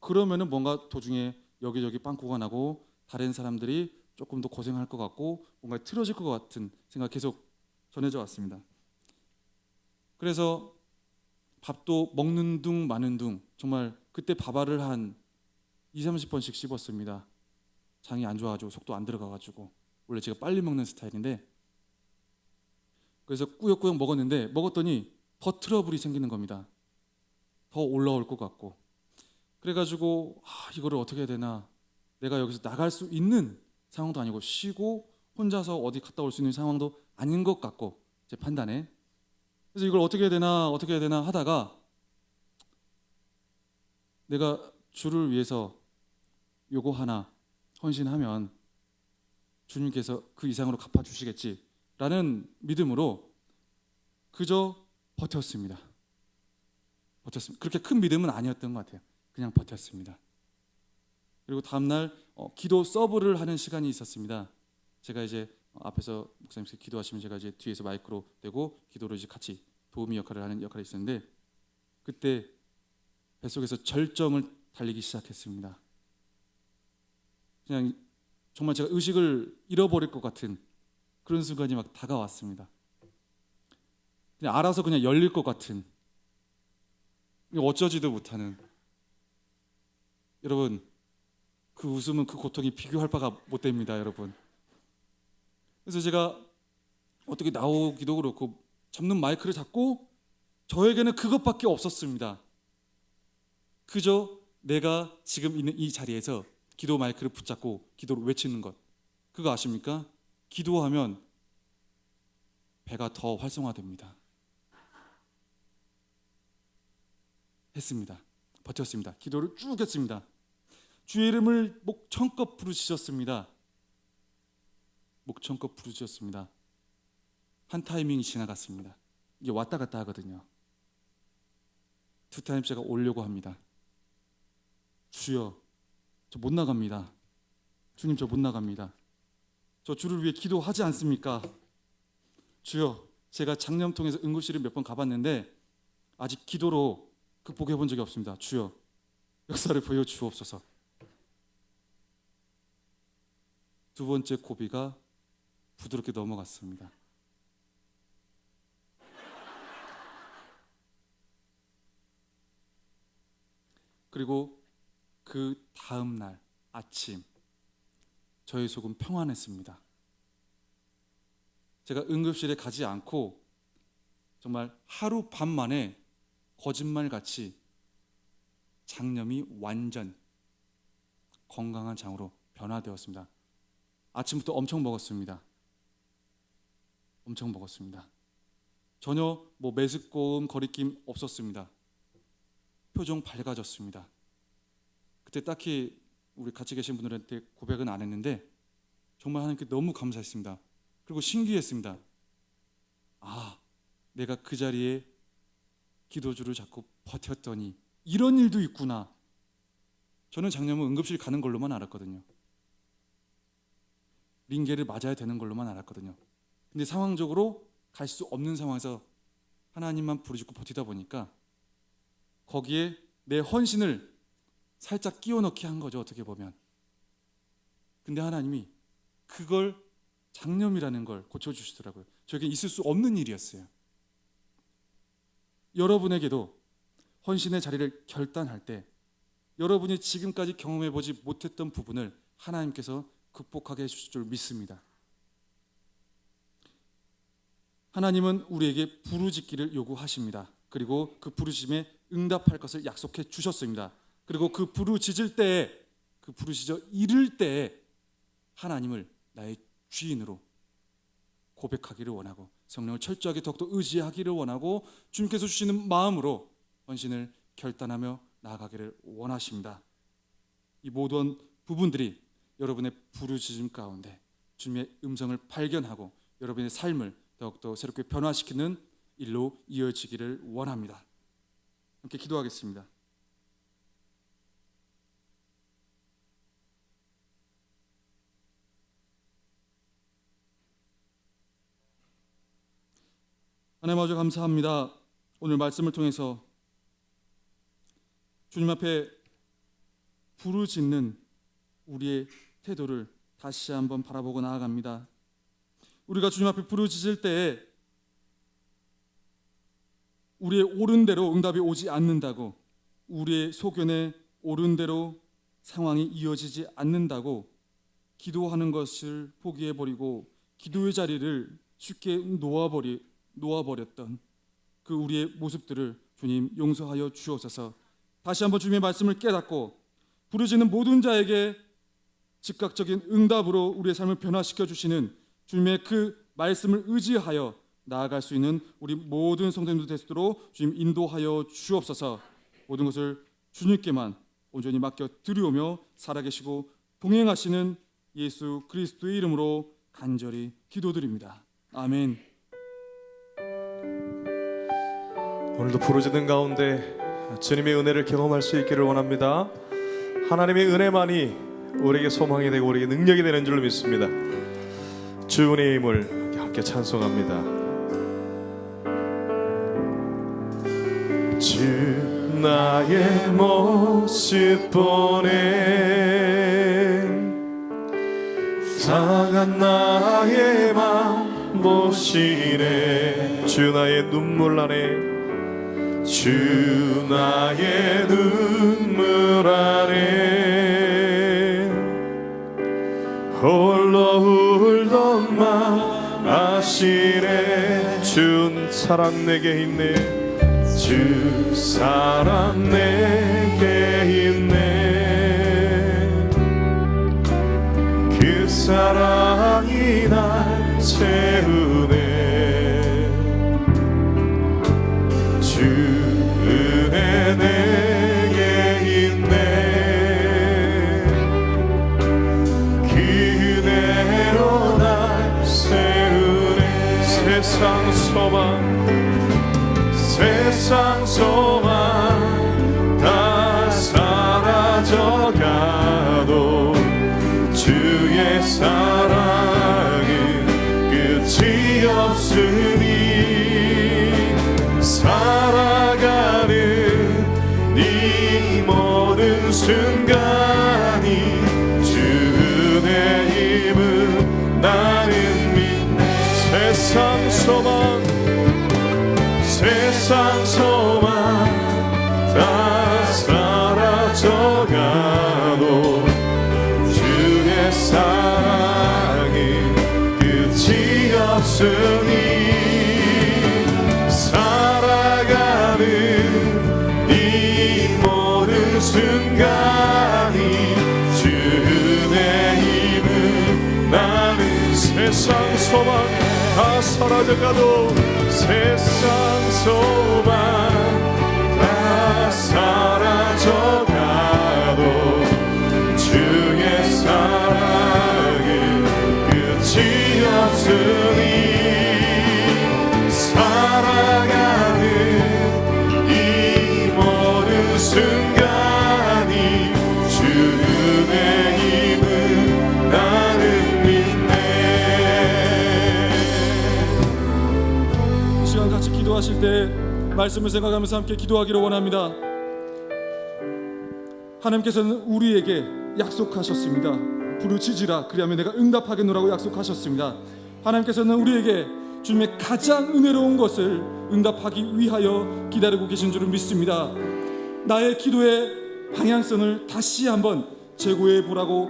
그러면은 뭔가 도중에 여기저기 빵꾸가 나고 다른 사람들이 조금 더 고생할 것 같고 뭔가 틀어질 것 같은 생각 계속 전해져 왔습니다. 그래서 밥도 먹는 둥 마는 둥 정말 그때 밥알을 한 20-30번씩 씹었습니다. 장이 안 좋아가지고 속도 안 들어가가지고 원래 제가 빨리 먹는 스타일인데 그래서 꾸역꾸역 먹었더니 더 트러블이 생기는 겁니다. 더 올라올 것 같고 그래가지고 이거를 어떻게 해야 되나 내가 여기서 나갈 수 있는 상황도 아니고 쉬고 혼자서 어디 갔다 올 수 있는 상황도 아닌 것 같고 제 판단에 그래서 이걸 어떻게 해야 되나 하다가 내가 주를 위해서 요거 하나 헌신하면 주님께서 그 이상으로 갚아주시겠지라는 믿음으로 그저 버텼습니다. 그렇게 큰 믿음은 아니었던 것 같아요. 그냥 버텼습니다. 그리고 다음날 기도 서브를 하는 시간이 있었습니다. 제가 이제 앞에서 목사님께서 기도하시면 제가 이제 뒤에서 마이크로 대고 기도를 이제 같이 도우미 역할을 하는 역할이 있었는데 그때 뱃속에서 절정을 달리기 시작했습니다. 그냥 정말 제가 의식을 잃어버릴 것 같은 그런 순간이 막 다가왔습니다. 그냥 알아서 그냥 열릴 것 같은 어쩌지도 못하는 여러분 그 웃음은 그 고통이 비교할 바가 못 됩니다, 여러분. 그래서 제가 어떻게 나오기도 그렇고 잡는 마이크를 잡고 저에게는 그것밖에 없었습니다. 그저 내가 지금 있는 이 자리에서 기도 마이크를 붙잡고 기도를 외치는 것. 그거 아십니까? 기도하면 배가 더 활성화됩니다. 했습니다. 버텼습니다. 기도를 쭉 했습니다. 주의 이름을 목청껏 부르짖었습니다. 목청껏 부르짖었습니다. 한 타이밍이 지나갔습니다. 이게 왔다 갔다 하거든요. 두 타임 제가 오려고 합니다. 주여, 저 못 나갑니다. 주님, 저 못 나갑니다. 저 주를 위해 기도하지 않습니까? 주여, 제가 장염통에서 응급실을 몇 번 가봤는데 아직 기도로 극복해 본 적이 없습니다. 주여, 역사를 보여주옵소서. 두 번째 고비가 부드럽게 넘어갔습니다. 그리고 그 다음 날 아침 저의 속은 평안했습니다. 제가 응급실에 가지 않고 정말 하루 반 만에 거짓말같이 장염이 완전 건강한 장으로 변화되었습니다. 아침부터 엄청 먹었습니다. 엄청 먹었습니다. 전혀 메스꺼움, 거리낌 없었습니다. 표정 밝아졌습니다. 그때 딱히 우리 같이 계신 분들한테 고백은 안 했는데 정말 하나님께 너무 감사했습니다. 그리고 신기했습니다. 내가 그 자리에 기도주를 잡고 버텼더니 이런 일도 있구나. 저는 작년은 응급실 가는 걸로만 알았거든요. 링겔을 맞아야 되는 걸로만 알았거든요. 근데 상황적으로 갈 수 없는 상황에서 하나님만 부르짖고 버티다 보니까 거기에 내 헌신을 살짝 끼워 넣기 한 거죠, 어떻게 보면. 근데 하나님이 그걸 장염이라는 걸 고쳐주시더라고요. 저에게 있을 수 없는 일이었어요. 여러분에게도 헌신의 자리를 결단할 때 여러분이 지금까지 경험해보지 못했던 부분을 하나님께서 극복하게 해주실 줄 믿습니다. 하나님은 우리에게 부르짖기를 요구하십니다. 그리고 그 부르짖음에 응답할 것을 약속해 주셨습니다. 그리고 그 부르짖을 때에, 그 부르짖어 이를 때에 하나님을 나의 주인으로 고백하기를 원하고 성령을 철저하게 더욱더 의지하기를 원하고 주님께서 주시는 마음으로 헌신을 결단하며 나아가기를 원하십니다. 이 모든 부분들이 여러분의 부르짖음 가운데 주님의 음성을 발견하고 여러분의 삶을 더욱더 새롭게 변화시키는 일로 이어지기를 원합니다. 함께 기도하겠습니다. 하나님 아버지 감사합니다. 오늘 말씀을 통해서 주님 앞에 부르짖는 우리의 태도를 다시 한번 바라보고 나아갑니다. 우리가 주님 앞에 부르짖을 때에 우리의 옳은 대로 응답이 오지 않는다고, 우리의 소견에 옳은 대로 상황이 이어지지 않는다고 기도하는 것을 포기해버리고 기도의 자리를 쉽게 놓아버렸던 그 우리의 모습들을 주님 용서하여 주옵소서. 다시 한번 주님의 말씀을 깨닫고 부르짖는 모든 자에게 즉각적인 응답으로 우리의 삶을 변화시켜 주시는 주님의 그 말씀을 의지하여 나아갈 수 있는 우리 모든 성도님들 되시도록 주님 인도하여 주옵소서. 모든 것을 주님께만 온전히 맡겨 드리오며 살아계시고 동행하시는 예수 그리스도의 이름으로 간절히 기도드립니다. 아멘. 오늘도 부르짖는 가운데 주님의 은혜를 경험할 수 있기를 원합니다. 하나님의 은혜만이 우리에게 소망이 되고 우리에게 능력이 되는 줄로 믿습니다. 주의 힘을 함께 찬송합니다. 주 나의 모습 보내 상한 나의 맘 보시네. 주 나의 눈물 안에 주 나의 눈물 안에 홀로 울던 맘 아시네. 주 사랑 내게 있네. 주 사랑 내게 있네. 그 사랑이 날 채우네. 주 은혜 내게 있네. 그대로 날 세우네. 세상 소망 다 사라져가도 주의 사랑은 끝이 없으니 살아가는 이 모든 순간이 주의 힘은 나는 믿네. 세상 소망 다 사라져가도 주의 사랑은 끝이 없으니 살아가는 이 모든 순간이 주의 힘은 나는. 세상 소망 다 사라져가도 세상 소망 다 사라져가도 주의 사랑은 끝이 없으니 살아가는 이 모든 순간이 주의 힘은 나는 믿네. 이 시간 같이 기도하실 때 말씀을 생각하면서 함께 기도하기를 원합니다. 하나님께서는 우리에게 약속하셨습니다. 부르짖으라 그리하면 내가 응답하겠노라고 약속하셨습니다. 하나님께서는 우리에게 주님의 가장 은혜로운 것을 응답하기 위하여 기다리고 계신 줄을 믿습니다. 나의 기도의 방향성을 다시 한번 재고해 보라고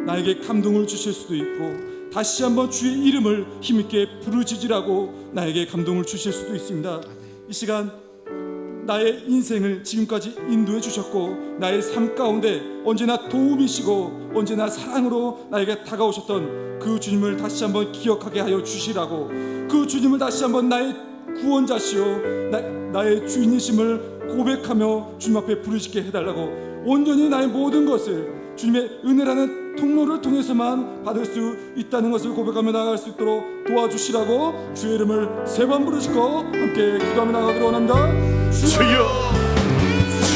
나에게 감동을 주실 수도 있고, 다시 한번 주의 이름을 힘있게 부르짖으라고 나에게 감동을 주실 수도 있습니다. 이 시간 나의 인생을 지금까지 인도해 주셨고 나의 삶 가운데 언제나 도움이시고 언제나 사랑으로 나에게 다가오셨던 그 주님을 다시 한번 기억하게 하여 주시라고, 그 주님을 다시 한번 나의 구원자시오 나의 주인이심을 고백하며 주님 앞에 부르짖게 해달라고, 온전히 나의 모든 것을 주님의 은혜라는 통로를 통해서만 받을 수 있다는 것을 고백하며 나아갈 수 있도록 도와주시라고 주의 이름을 세 번 부르짖고 함께 기도하며 나아가기를 원합니다. 주여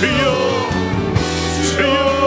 주여 주여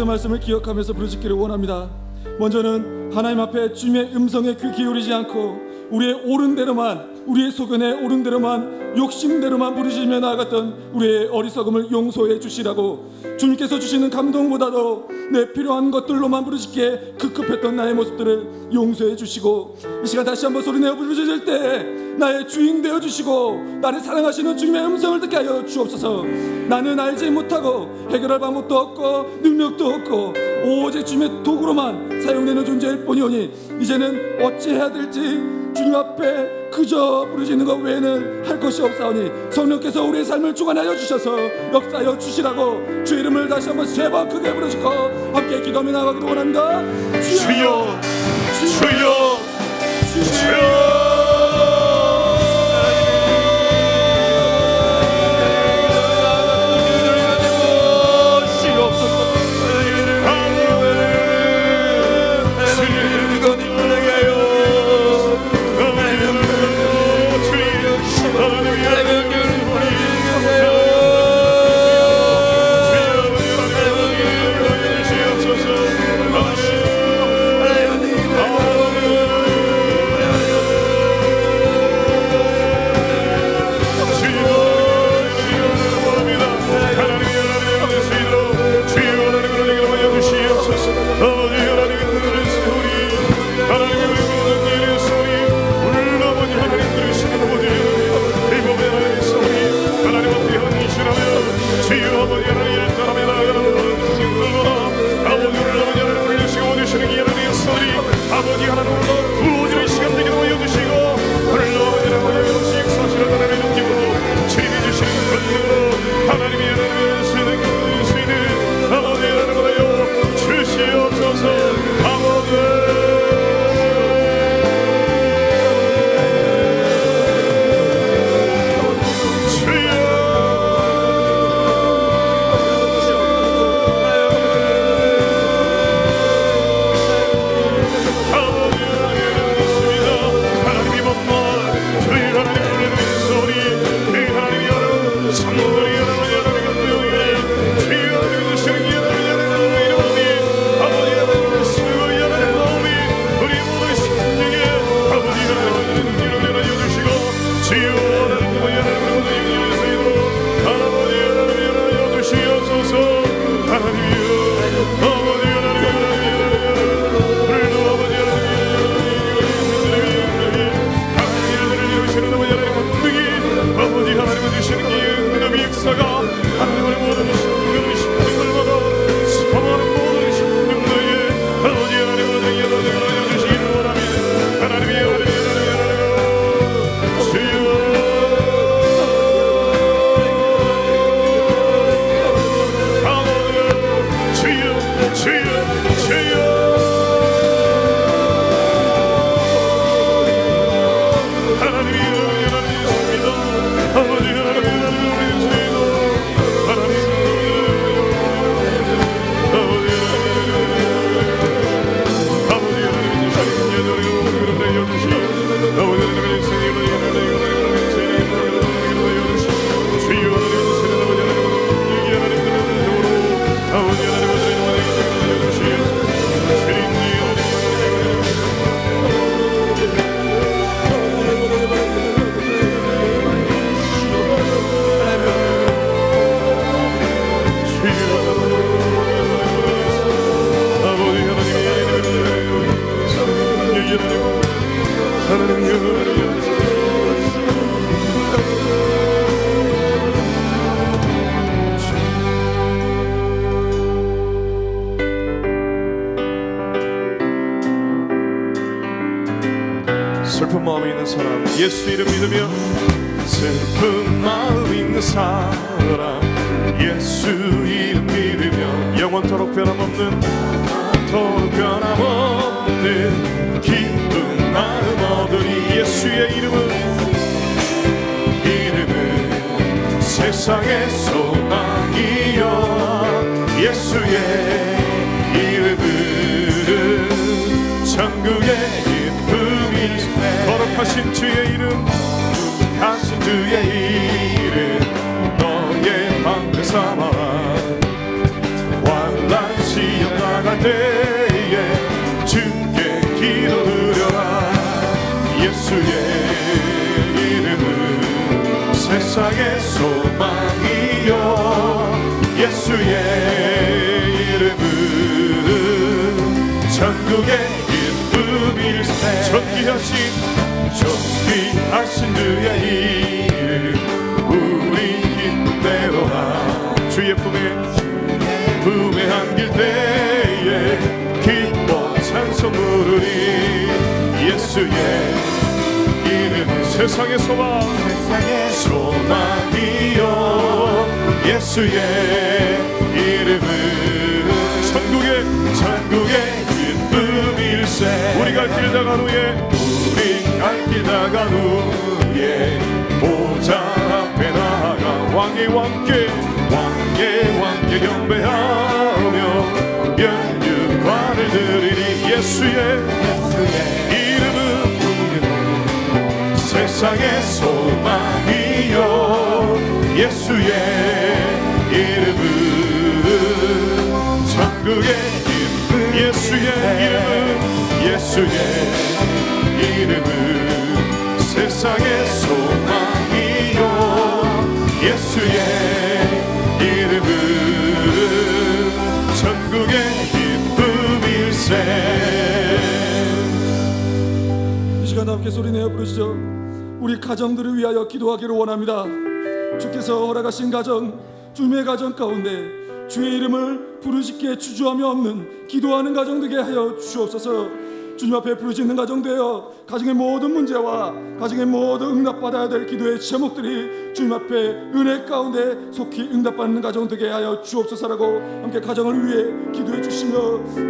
말씀을 기억하면서 부르짖기를 원합니다. 먼저는 하나님 앞에 주님의 음성에 귀 기울이지 않고 우리의 옳은 대로만, 우리의 소견에 옳은 대로만, 욕심대로만 부르짖으며 나아갔던 우리의 어리석음을 용서해 주시라고, 주님께서 주시는 감동보다도 내 필요한 것들로만 부르짖기에 급급했던 나의 모습들을 용서해 주시고, 이 시간 다시 한번 소리내어 부르짖을 때 나의 주인 되어 주시고 나를 사랑하시는 주님의 음성을 듣게 하여 주옵소서. 나는 알지 못하고 해결할 방법도 없고 능력도 없고 오직 주님의 도구로만 사용되는 존재일 뿐이오니 이제는 어찌해야 될지 주님 앞에 그저 부르짖는 것 외에는 할 것이 없사오니 성령께서 우리의 삶을 주관하여 주셔서 역사하여 주시라고 주의 이름을 다시 한번 세 번 크게 부르짖고 함께 기도하며 나아가기를 원합니다. 주여 주여 주여 슬픈 마음이 있는 사람, 예수 이름 믿으며 슬픈 마음 있는 사람, 예수 이름 믿으며 영원토록 변함없는 기쁜 마음 얻으리. 예수의 이름은 세상의 소망이여, 예수의 이름은 천국의 기쁨이. 거룩하신 주의 이름, 거룩하신 주의 이름 너의 방패 삼아라. 환난 시험 나갈 때에 주께 기도 드려라. 예수의 이름은 세상의 소망이요, 예수의 이름은 천국의 기쁨일세. 존귀하신 주의 이름 우리 기쁜 대로라. 주의 품에 안길 때에 기뻐 찬송 부르리. 예수의 이름은 세상의 소망이요, 예수의 이름은 천국의 기쁨일세. 우리 갈 길 다간 후에 보좌 앞에 나아가 왕의 왕께 경배하며 면류관을 드리리. 예수의 이름은 세상의 소망이요, 예수의 이름은 천국의 기쁨. 예수의 이름은 세상의 소망이요, 예수의 이름은 천국의 기쁨일세. 이 시간 함께 소리내어 부르시죠. 우리 가정들을 위하여 기도하기를 원합니다. 주께서 허락하신 가정, 주님의 가정 가운데 주의 이름을 부르짖기에 주저함이 없는 기도하는 가정 되게 하여 주옵소서. 주님 앞에 부르짖는 가정 되어 가정의 모든 문제와 가정의 모든 응답받아야 될 기도의 제목들이 주님 앞에 은혜 가운데 속히 응답받는 가정 되게 하여 주옵소서라고 함께 가정을 위해 기도해 주시며,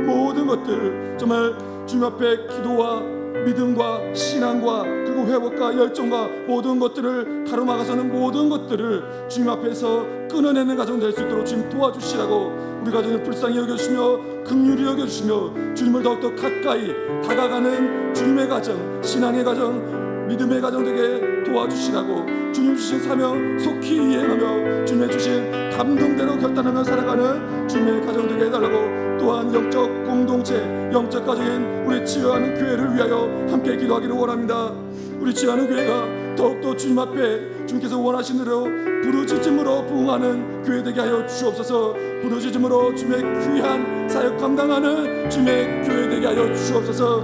모든 것들 정말 주님 앞에 기도와 믿음과 신앙과 그리고 회복과 열정과 모든 것들을 가로막아서는 모든 것들을 주님 앞에서 끊어내는 가정 될 수 있도록 주님 도와주시라고, 우리 가정을 불쌍히 여겨주시며 긍휼히 여겨주시며 주님을 더욱더 가까이 다가가는 주님의 가정, 신앙의 가정, 믿음의 가정 되게 도와주시라고, 주님 주신 사명 속히 이행하며 주님의 주신 감동대로 결단하며 살아가는 주님의 가정 되게 해달라고, 또한 영적 공동체, 영적 가정인 우리 치유하는 교회를 위하여 함께 기도하기를 원합니다. 우리 치유하는 교회가 더욱더 주님 앞에 주님께서 원하신 대로 부르짖음으로 부응하는 교회 되게 하여 주옵소서. 부르짖음으로 주님의 귀한 사역 감당하는 주님의 교회 되게 하여 주옵소서.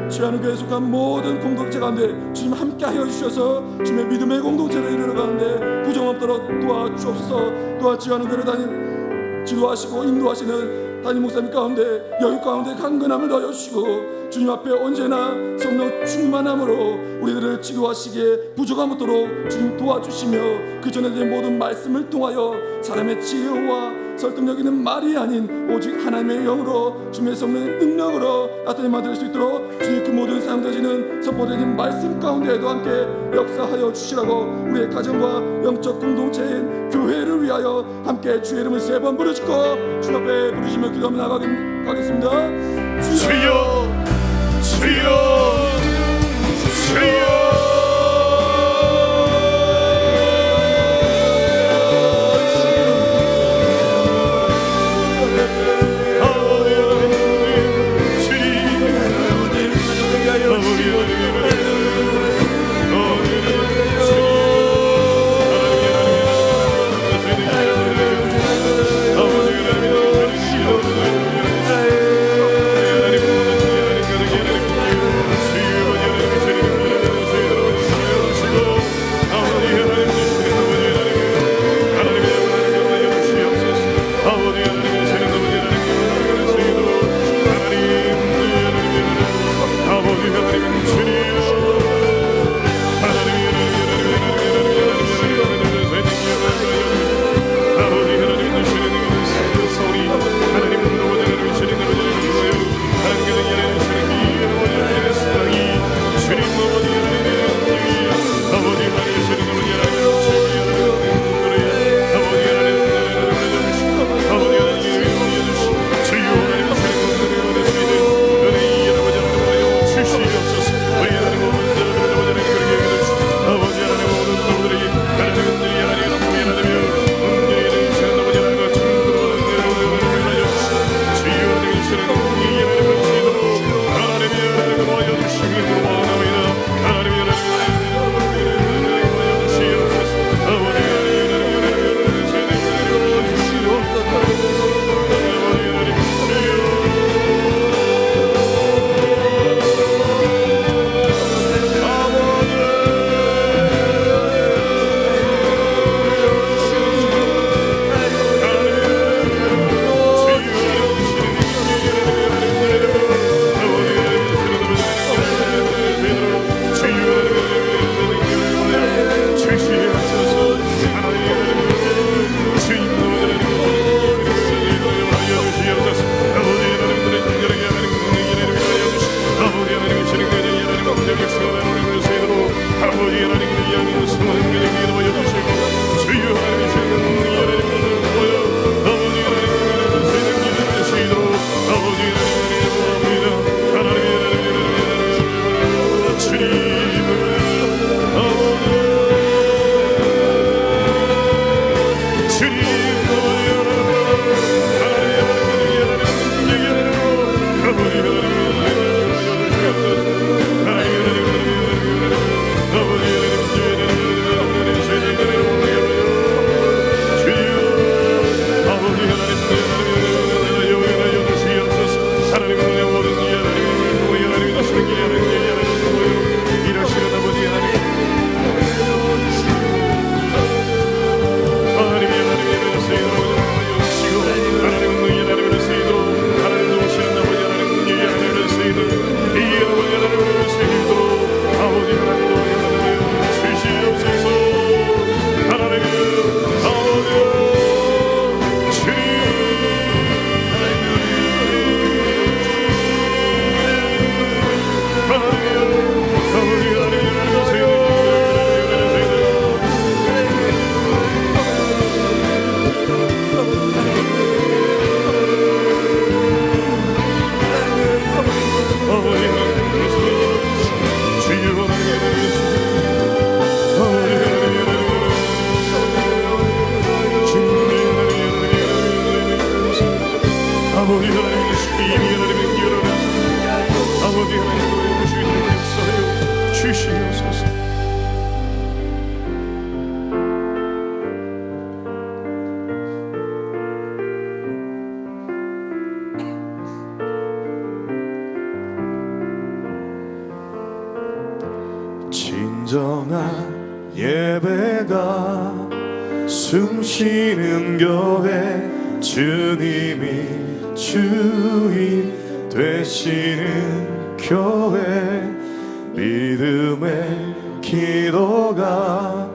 치유하는 교회에 속한 모든 공동체 가운데 주님 함께 하여 주셔서 주님의 믿음의 공동체를 이루어가는데 부정없도록 도와주옵소서. 또한 치유하는 교회를 지도하시고 인도하시는 담임 목사님 가운데 여유 가운데 강건함을 더하시고 주님 앞에 언제나 성령 충만함으로 우리들을 지도하시기에 부족함 없도록 주님 도와주시며, 그 전에 된 모든 말씀을 통하여 사람의 지혜와 설득력 있는 말이 아닌 오직 하나님의 영으로 주님의 성령의 능력으로 나타내 만들 수 있도록 주님 그 모든 사용되어지는 선포되는 말씀 가운데에도 함께 역사하여 주시라고, 우리의 가정과 영적 공동체인 교회를 위하여 함께 주의 이름을 3번 부르짖고 주 앞에 부르시며 기도하며 나가겠습니다. 주여 주여 주여. 주님이 하나님의 기여를 아버지 하나님의 주님을 역사하여 주시옵소서. 진정한 예배가 숨쉬는 교회, 주님이 주인 되시는 교회, 믿음의 기도가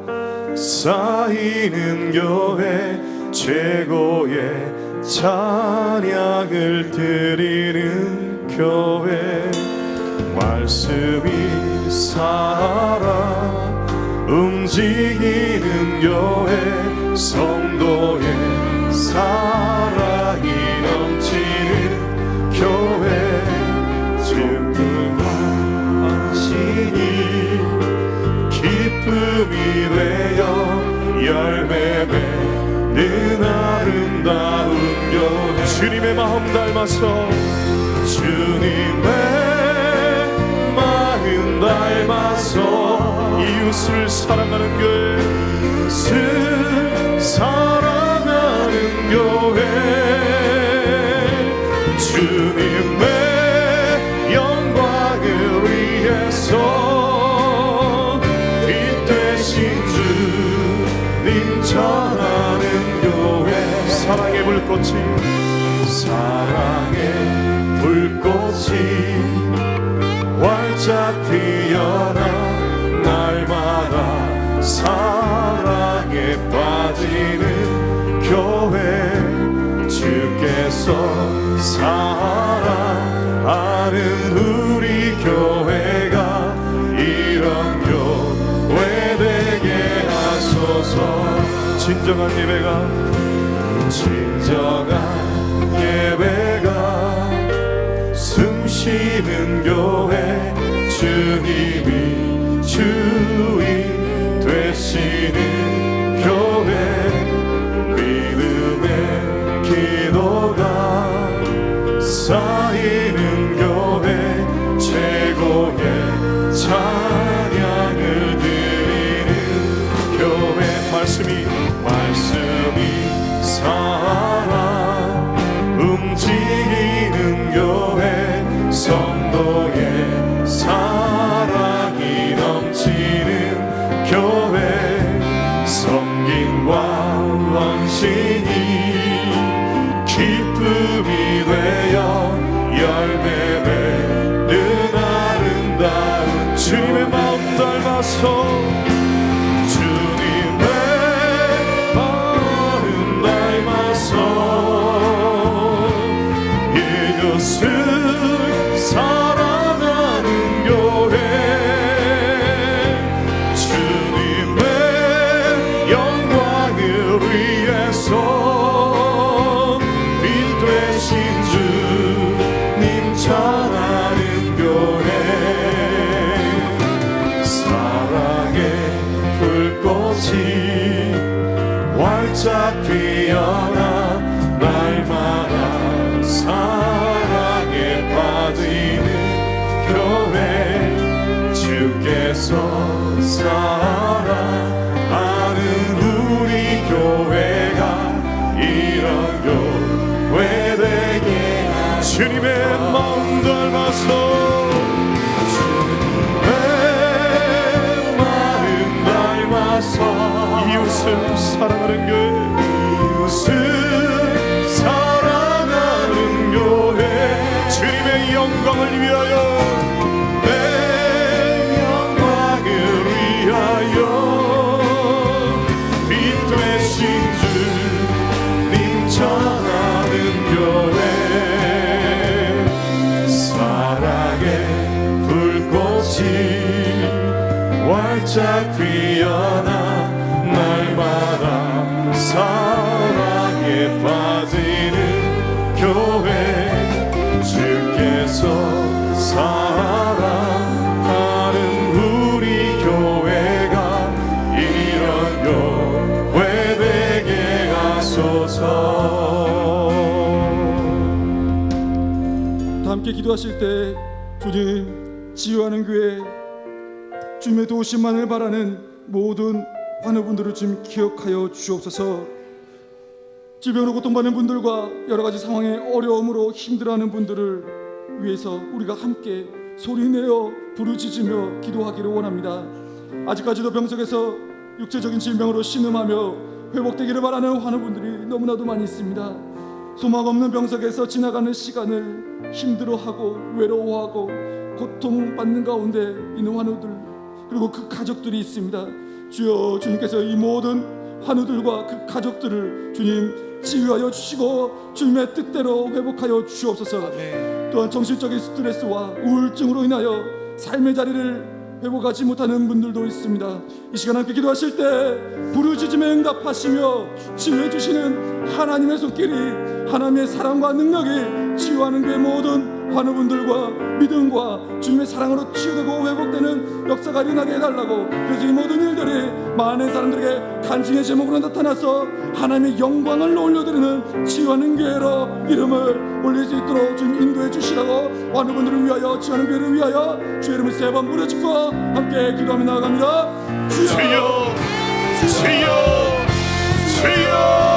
쌓이는 교회, 최고의 찬양을 드리는 교회, 말씀이 살아 움직이는 교회, 성도의 사랑이 넘치는 교회, 증거와 헌신이 기쁨이 되어 열매 맺는 아름다운 교회, 주님의 마음 닮아서 주님의 마음 닮아서 이웃을 사랑하는 교회, 이웃을 사랑하는 교회, 주님의 영광을 위해서 빛 되신 주님 전하는 교회, 사랑의 불꽃이, 사랑의 불꽃이 활짝 피어나 날마다 사랑에 빠지는 교회, 주께서 사랑하는 우리 교회가 이런 교회 되게 하소서. 진정한 예배가, 진정한 예배가 숨쉬는 교회, 주님이 주인 되시는 교회, 믿음의 기도가 쌓이는 교회, 최고의 찬양을 드리는 교회, 말씀이 살아 움직이는 교회, 성도의 사랑이 넘치는 교회, 섬김과 헌신이 기쁨이 되어 열매 맺는 아름다운 주님의 마음 닮아서, 주님의 마음 닮아서 이웃을 사랑하는 교회, 주님의 영광을 위해서 빛 되신 주님 전하는 교회, 사랑의 불꽃이 활짝 피어나 날마다 사랑에 빠지는 교회, 주께서 사랑하는 우리 교회가 이런 교회 되게 하소서. 주님의 마음 닮아서, 주님의 마음 닮아서 이웃을 사랑하는 교회, 이웃을 사랑하는 교회, 주님의 영광을 위하여, 내 영광을 위하여 빛 되신 주님 전하는 교회, 사랑의 불꽃이 활짝 피어나 날마다 사랑에 빠지는 교회, 주께서 사랑하는 우리 교회가 이런 교회 되게 하소서. 다 함께 기도하실 때 주님 치유하는 교회 주님의 도우심만을 바라는 모든 환우분들을 주님 기억하여 주옵소서. 질병으로 고통받는 분들과 여러 가지 상황의 어려움으로 힘들어하는 분들을 위해서 우리가 함께 소리내어 부르짖으며 기도하기를 원합니다. 아직까지도 병석에서 육체적인 질병으로 신음하며 회복되기를 바라는 환우분들이 너무나도 많이 있습니다. 소망 없는 병석에서 지나가는 시간을 힘들어하고 외로워하고 고통받는 가운데 있는 환우들 그리고 그 가족들이 있습니다. 주여, 주님께서 이 모든 환우들과 그 가족들을 주님 치유하여 주시고 주님의 뜻대로 회복하여 주옵소서. 또한 정신적인 스트레스와 우울증으로 인하여 삶의 자리를 회복하지 못하는 분들도 있습니다. 이 시간 함께 기도하실 때 부르짖음에 응답하시며 치유해 주시는 하나님의 손길이, 하나님의 사랑과 능력이 치유하는 그 모든 환우분들과 믿음과 주님의 사랑으로 치유되고 회복되는 역사가 일어나게 해달라고, 그래서 이 모든 일들이 많은 사람들에게 간증의 제목으로 나타나서 하나님의 영광을 올려드리는 치유하는 교회로 이름을 올릴 수 있도록 주님 인도해 주시라고, 환우분들을 위하여, 치유하는 교회를 위하여 주의 이름을 3번 부르짖고 함께 기도하며 나아갑니다. 주여, 주여, 주여.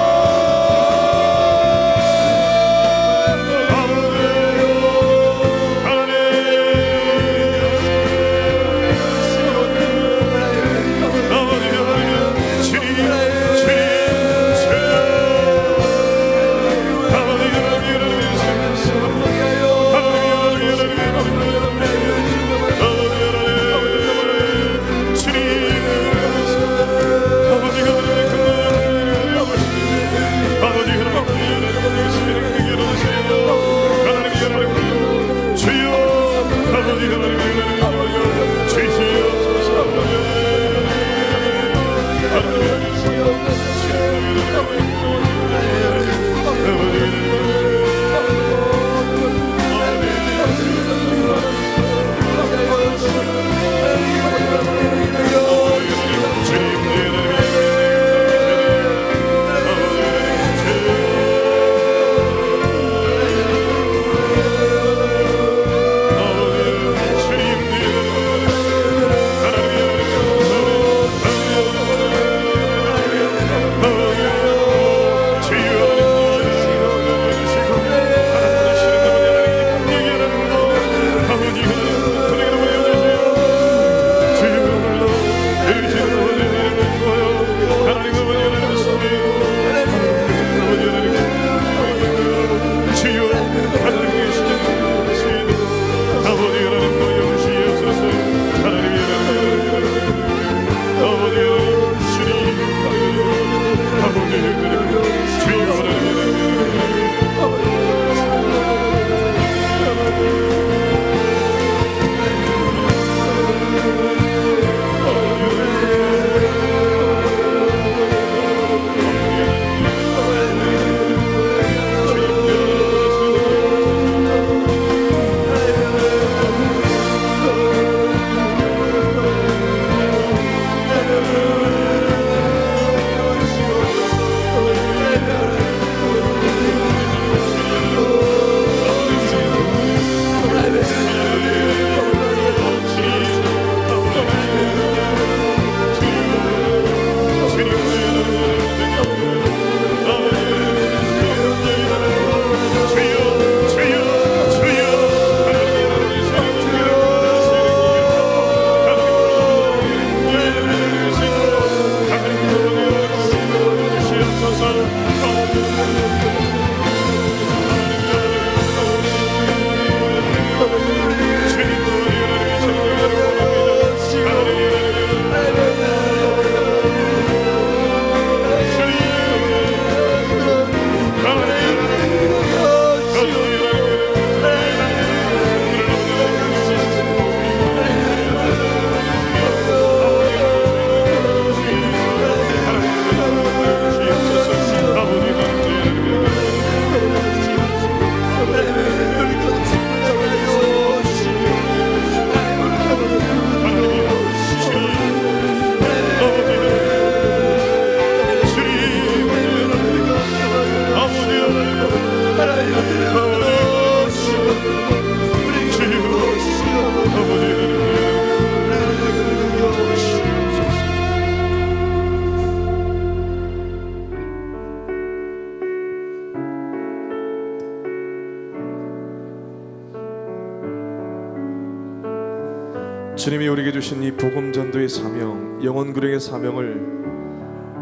주님이 우리에게 주신 이 복음 전도의 사명, 영혼 구령의 사명을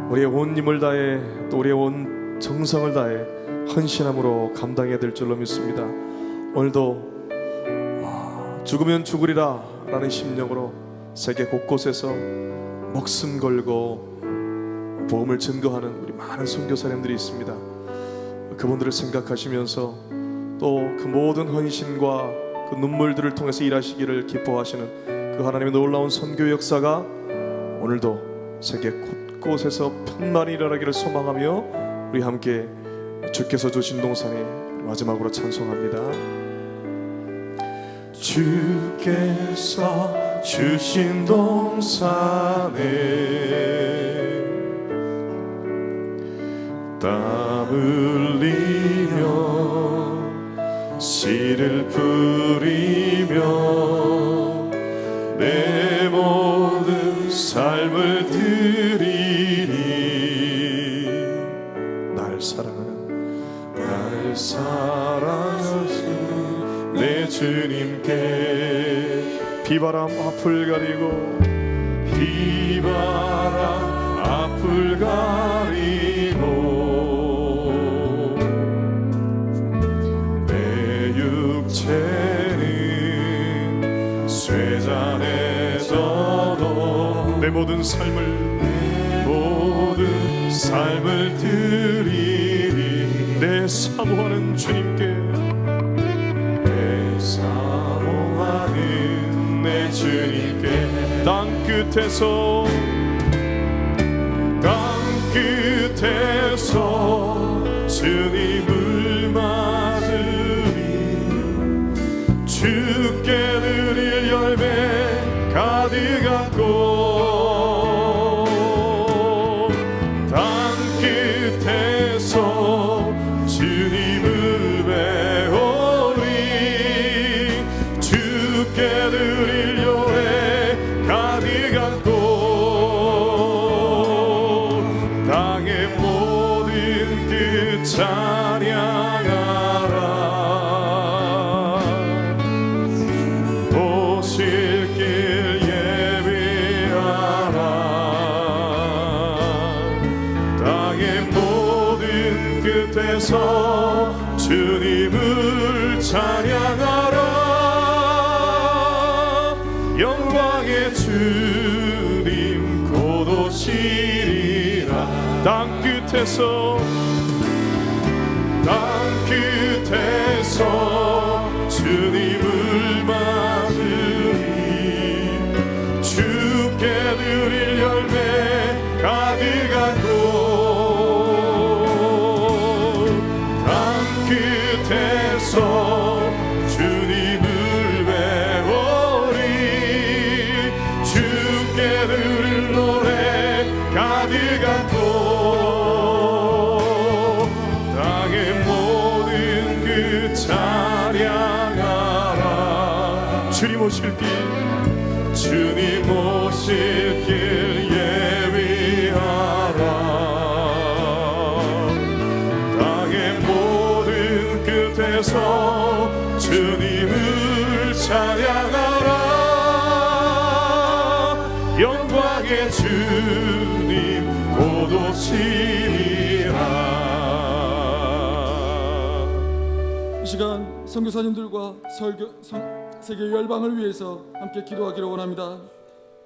우리의 온 힘을 다해 또 우리의 온 정성을 다해 헌신함으로 감당해야 될 줄로 믿습니다. 오늘도 죽으면 죽으리라 라는 심령으로 세계 곳곳에서 목숨 걸고 복음을 증거하는 우리 많은 선교사님들이 있습니다. 그분들을 생각하시면서 또 그 모든 헌신과 그 눈물들을 통해서 일하시기를 기뻐하시는 그 하나님의 놀라운 선교 역사가 오늘도 세계 곳곳에서 편만히 일어나기를 소망하며 우리 함께 주께서 주신 동산에 마지막으로 찬송합니다. 주께서 주신 동산에 땀 흘리며 씨를 뿌리며 내 모든 삶을 드리니 날 사랑하신 내 주님께 비바람 앞을 가리고 비바람 앞을 가리고 내 육체는 쇠잔해져도 내 모든 삶을 드리니 내 사모하는 주님께 내 사모하는 내 주님께 땅 끝에서 주님을 맞으리 주께 드릴 열매 가득 안고 땅 끝에서 주님을 배우리 주께 드릴 열매 가득 안고 땅의 모든 끝 찬양하라 오실 길 예비하라 땅의 모든 끝에서 주님을 찬양하라 영광의 주님 곧 오시리라 땅 끝에서 주님을 맞으리 주께 드릴 열매 가득 안고 땅 끝에서 주님을 배우리 주께 드릴 노래 가득 안고 땅의 모든 그 찬양하라 주님 오실 길 예비하라 땅의 모든 끝에서 주님을 찬양하라 영광의 주님 곧 오시리라 이 시간 선교사님들과 세계 열방을 위해서 함께 기도하기를 원합니다.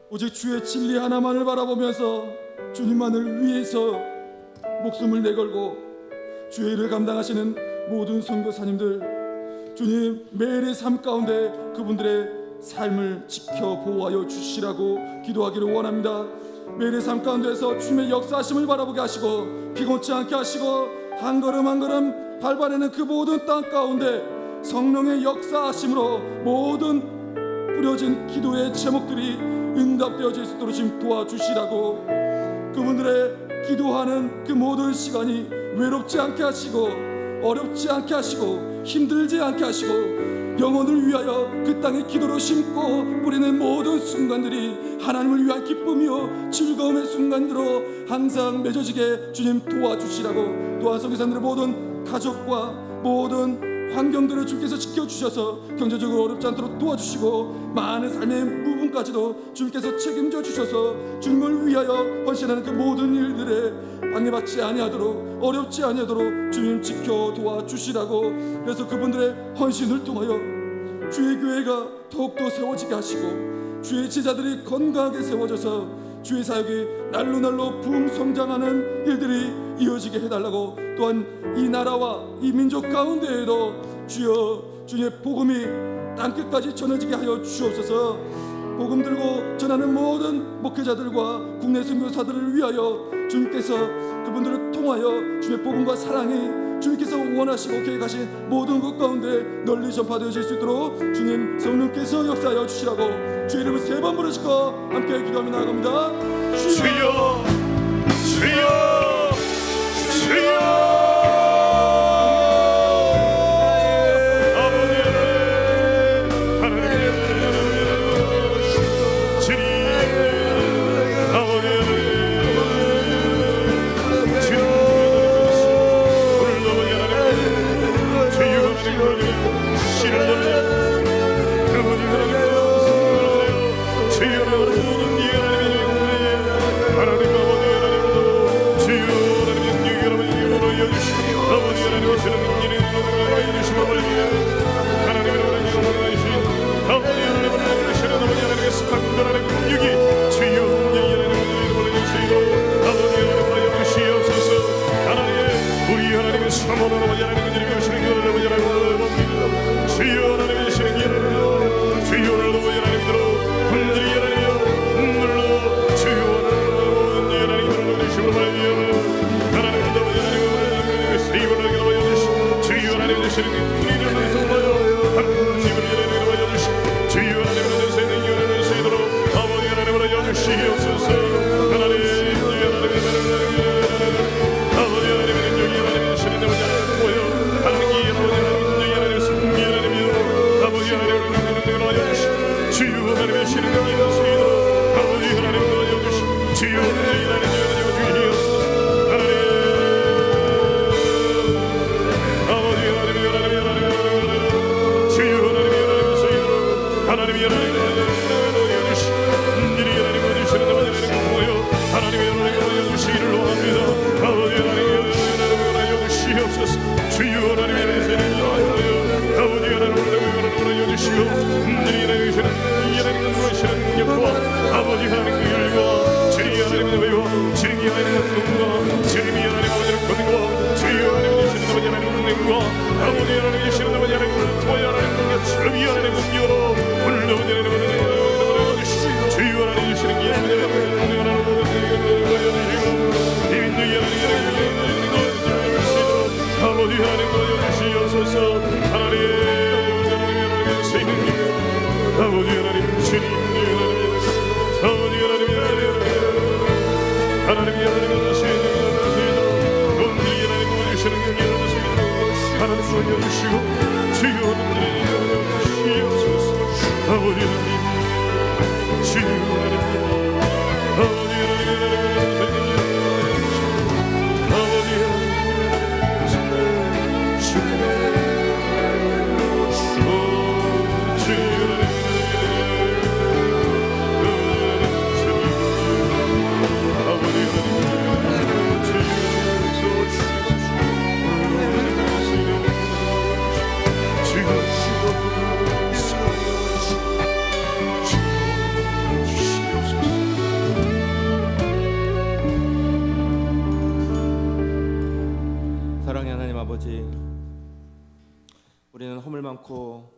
오직 주의 진리 하나만을 바라보면서 주님만을 위해서 목숨을 내걸고 주의 일을 감당하시는 모든 선교사님들 주님 매일의 삶 가운데 그분들의 삶을 지켜 보호하여 주시라고 기도하기를 원합니다. 매일의 삶 가운데서 주님의 역사하심을 바라보게 하시고 피곤치 않게 하시고 한 걸음 한 걸음 밟아내는 그 모든 땅 가운데 성령의 역사하심으로 모든 뿌려진 기도의 제목들이 응답되어질 수 있도록 지금 도와주시라고 그분들의 기도하는 그 모든 시간이 외롭지 않게 하시고 어렵지 않게 하시고 힘들지 않게 하시고 영혼을 위하여 그 땅에 기도로 심고 뿌리는 모든 순간들이 하나님을 위한 기쁨이요 즐거움의 순간으로 항상 맺어지게 주님 도와주시라고 또한 선교사님들의 모든 가족과 모든 환경들을 주께서 지켜주셔서 경제적으로 어렵지 않도록 도와주시고 많은 삶의 부흥까지도 주님께서 책임져 주셔서 주님을 위하여 헌신하는 그 모든 일들에 방해받지 아니하도록 어렵지 아니하도록 주님 지켜 도와주시라고, 그래서 그분들의 헌신을 통하여 주의 교회가 더욱더 세워지게 하시고 주의 제자들이 건강하게 세워져서 주의 사역이 날로 부흥 성장하는 일들이 이어지게 해달라고, 또한 이 나라와 이 민족 가운데에도 주여 주님의 복음이 땅끝까지 전해지게 하여 주옵소서. 복음 들고 전하는 모든 목회자들과 국내 선교사들을 위하여 주님께서 그분들을 통하여 주님의 복음과 사랑이 주님께서 원하시고 계획하신 모든 것 가운데 널리 전파되어질 수 있도록 주님 성령께서 역사하여 주시라고 주의 이름을 3번 부르시고 함께 기도하며 나아갑니다. 주여 주여 주여 우리는 허물 많고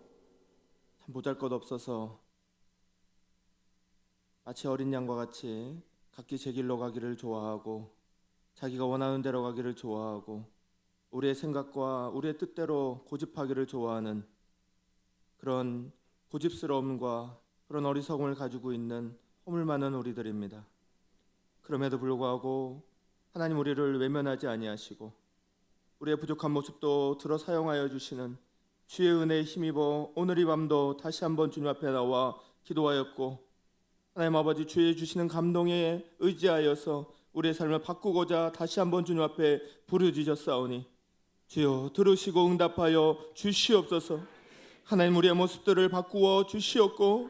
참 보잘것없어서 마치 어린 양과 같이 각기 제 길로 가기를 좋아하고 자기가 원하는 대로 가기를 좋아하고 우리의 생각과 우리의 뜻대로 고집하기를 좋아하는 그런 고집스러움과 그런 어리석음을 가지고 있는 허물 많은 우리들입니다. 그럼에도 불구하고 하나님 우리를 외면하지 아니하시고 우리의 부족한 모습도 들어 사용하여 주시는 주의 은혜에 힘입어 오늘 이 밤도 다시 한번 주님 앞에 나와 기도하였고 하나님 아버지 주의 주시는 감동에 의지하여서 우리의 삶을 바꾸고자 다시 한번 주님 앞에 부르짖었사오니 주여 들으시고 응답하여 주시옵소서. 하나님 우리의 모습들을 바꾸어 주시옵고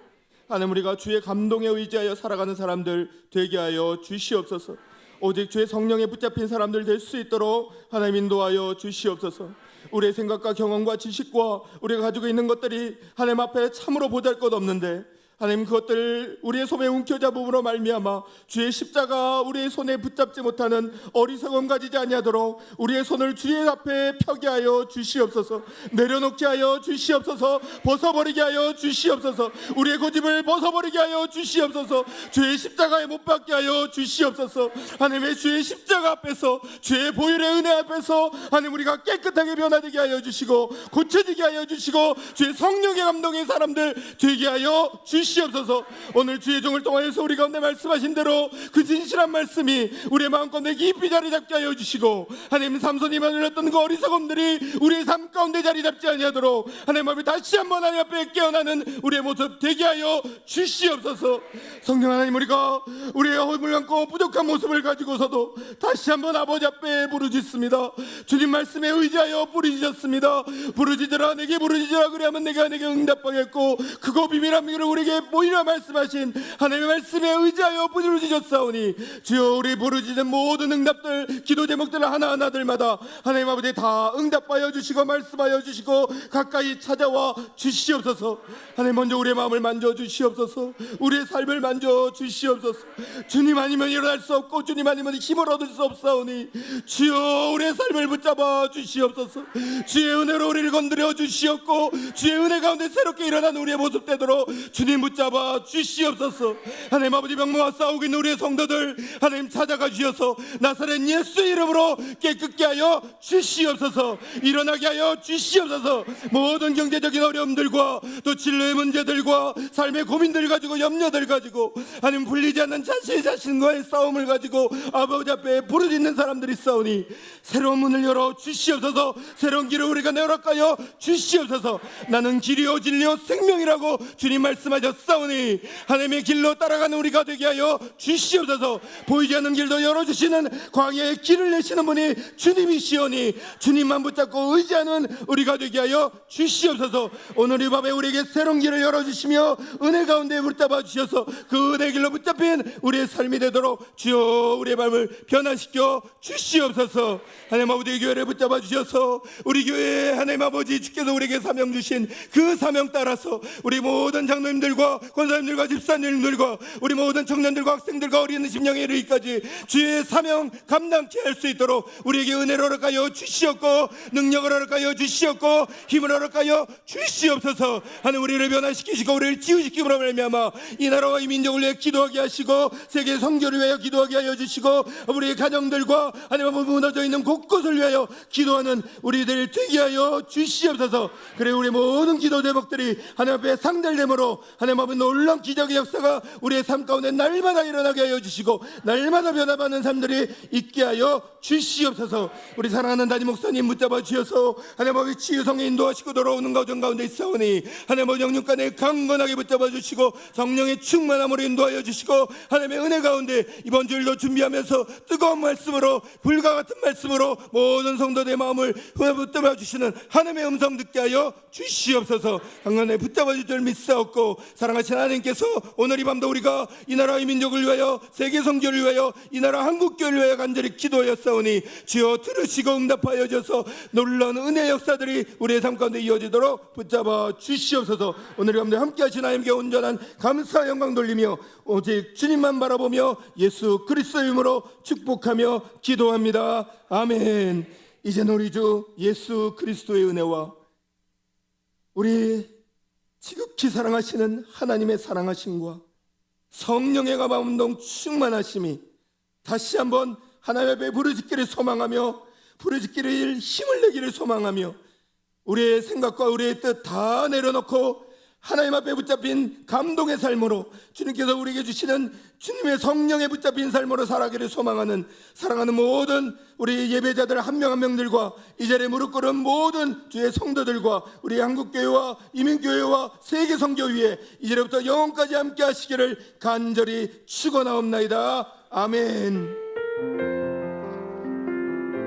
하나님 우리가 주의 감동에 의지하여 살아가는 사람들 되게 하여 주시옵소서. 오직 주의 성령에 붙잡힌 사람들 될 수 있도록 하나님 인도하여 주시옵소서. 우리의 생각과 경험과 지식과 우리가 가지고 있는 것들이 하나님 앞에 참으로 보잘것없는데 하나님 그것들 우리의 손에 움켜잡음으로 말미암아 주의 십자가 우리의 손에 붙잡지 못하는 어리석음 가지지 아니하도록 우리의 손을 주의 앞에 펴게 하여 주시옵소서. 내려놓게 하여 주시옵소서. 벗어버리게 하여 주시옵소서. 우리의 고집을 벗어버리게 하여 주시옵소서. 주의 십자가에 못 박게 하여 주시옵소서. 하나님의 주의 십자가 앞에서 주의 보혈의 은혜 앞에서 하나님 우리가 깨끗하게 변화되게 하여 주시고 고쳐지게 하여 주시고 주의 성령의 감동의 사람들 되게 하여 주시옵소서. 오늘 주의 종을 통하여서 우리 가운데 말씀하신 대로 그 진실한 말씀이 우리의 마음 가운데 깊이 자리 잡게 하여 주시고 하나님 삼손이 만들었던 그 어리석음들이 우리의 삶 가운데 자리 잡지 아니하도록 하나님 앞에 다시 한번 하나님 앞에 깨어나는 우리의 모습 되게 하여 주시옵소서. 성령 하나님 우리가 우리의 허물 많고 부족한 모습을 가지고서도 다시 한번 아버지 앞에 부르짖습니다. 주님 말씀에 의지하여 부르짖었습니다. 부르짖으라 내게 부르짖으라 그리하면 내가 내게 응답하겠고 크고 비밀한 미를 우리에게 보이라 말씀하신 하나님의 말씀에 의지하여 부르짖었사오니 주여 우리 부르짖은 모든 응답들 기도 제목들 하나하나들마다 하나님 아버지 다 응답하여 주시고 말씀하여 주시고 가까이 찾아와 주시옵소서. 하나님 먼저 우리의 마음을 만져 주시옵소서. 우리의 삶을 만져 주시옵소서. 주님 아니면 일어날 수 없고 주님 아니면 힘을 얻을 수 없사오니 주여 우리의 삶을 붙잡아 주시옵소서. 주의 은혜로 우리를 건드려 주시옵고 주의 은혜 가운데 새롭게 일어난 우리의 모습 되도록 주님 붙잡아 주시옵소서. 하나님 아버지 병마와 싸우고 있는 우리의 성도들 하나님 찾아가 주셔서 나사렛 예수 이름으로 깨끗게 하여 주시옵소서. 일어나게 하여 주시옵소서. 모든 경제적인 어려움들과 또 진로의 문제들과 삶의 고민들 가지고 염려들 가지고 하나님 풀리지 않는 자신과의 싸움을 가지고 아버지 앞에 부르짖는 사람들이 싸우니 새로운 문을 열어 주시옵소서. 새로운 길을 우리가 내어락하여 주시옵소서. 나는 길이요 진리요 생명이라고 주님 말씀하셨사오니 하나님의 길로 따라가는 우리가 되게 하여 주시옵소서. 보이지 않는 길도 열어주시는 광야의 길을 내시는 분이 주님이시오니 주님만 붙잡고 의지하는 우리가 되게 하여 주시옵소서. 오늘 이 밤에 우리에게 새로운 길을 열어주시며 은혜 가운데 붙잡아 주셔서 그 은혜 길로 붙잡힌 우리의 삶이 되도록 주여 우리의 마음을 변화시켜 주시옵소서. 하나님 아버지 교회를 붙잡아 주셔서 우리 교회에 하나님 아버지 주께서 우리에게 사명 주신 그 사명 따라서 우리 모든 장로님들과 권사님들과 집사님들과 우리 모든 청년들과 학생들과 어린 심령에 이르기까지 주의 사명 감당케 할 수 있도록 우리에게 은혜를 허락하여 주시옵고 능력을 허락하여 주시옵고 힘을 허락하여 주시옵소서. 하나님 우리를 변화시키시고 우리를 치유시키므로 말미암아 이 나라와 이 민족을 위해 기도하게 하시고 세계 선교를 위하여 기도하게 하여 주시고 우리의 가정들과 하나님 앞에 무너져 있는 곳곳을 위하여 기도하는 우리들 되게 하여 주시옵소서. 그래 우리 모든 기도 제목들이 하나님 앞에 상달됨으로 하나님 앞에 놀라운 기적의 역사가 우리의 삶 가운데 날마다 일어나게 하여 주시고 날마다 변화받는 삶들이 있게 하여 주시옵소서. 우리 사랑하는 담임 목사님 붙잡아 주셔서 하나님 아버지 치유성에 인도하시고 돌아오는 가정 가운데 있사오니 하나님 아버지 영육간에 강건하게 붙잡아 주시고 성령의 충만함으로 인도하여 주시고 하나님의 은혜 가운데 이번 주일도 준비하면서 뜨거운 말씀으로 불과 같은 말씀으로 모든 성도들의 마음을 붙잡아 주시는 하나님의 음성 듣게 하여 주시옵소서. 강건하게 붙잡아 주실 줄 믿사옵고 사랑하신 하나님께서 오늘 이 밤도 우리가 이 나라 이 민족을 위하여 세계 선교를 위하여 이 나라 한국교회를 위하여 간절히 기도하였사오니 주여 들으시고 응답하여 주셔서 놀라운 은혜의 역사들이 우리의 삶 가운데 이어지도록 붙잡아 주시옵소서. 오늘 이 밤도 함께 하신 하나님께 온전한 감사 영광 돌리며 오직 주님만 바라보며 예수 그리스도의 이름으로 축복하며 기도합니다. 아멘. 이제는 우리 주 예수 그리스도의 은혜와 우리 지극히 사랑하시는 하나님의 사랑하심과 성령의 감화운동 충만하심이 다시 한번 하나님 앞에 부르짖기를 소망하며 부르짖기를 힘을 내기를 소망하며 우리의 생각과 우리의 뜻 다 내려놓고 하나님 앞에 붙잡힌 감동의 삶으로 주님께서 우리에게 주시는 주님의 성령에 붙잡힌 삶으로 살아가기를 소망하는 사랑하는 모든 우리 예배자들 한 명 한 명들과 이 자리에 무릎 꿇은 모든 주의 성도들과 우리 한국교회와 이민교회와 세계선교위에 이제부터 영원까지 함께 하시기를 간절히 축원하옵나이다. 아멘.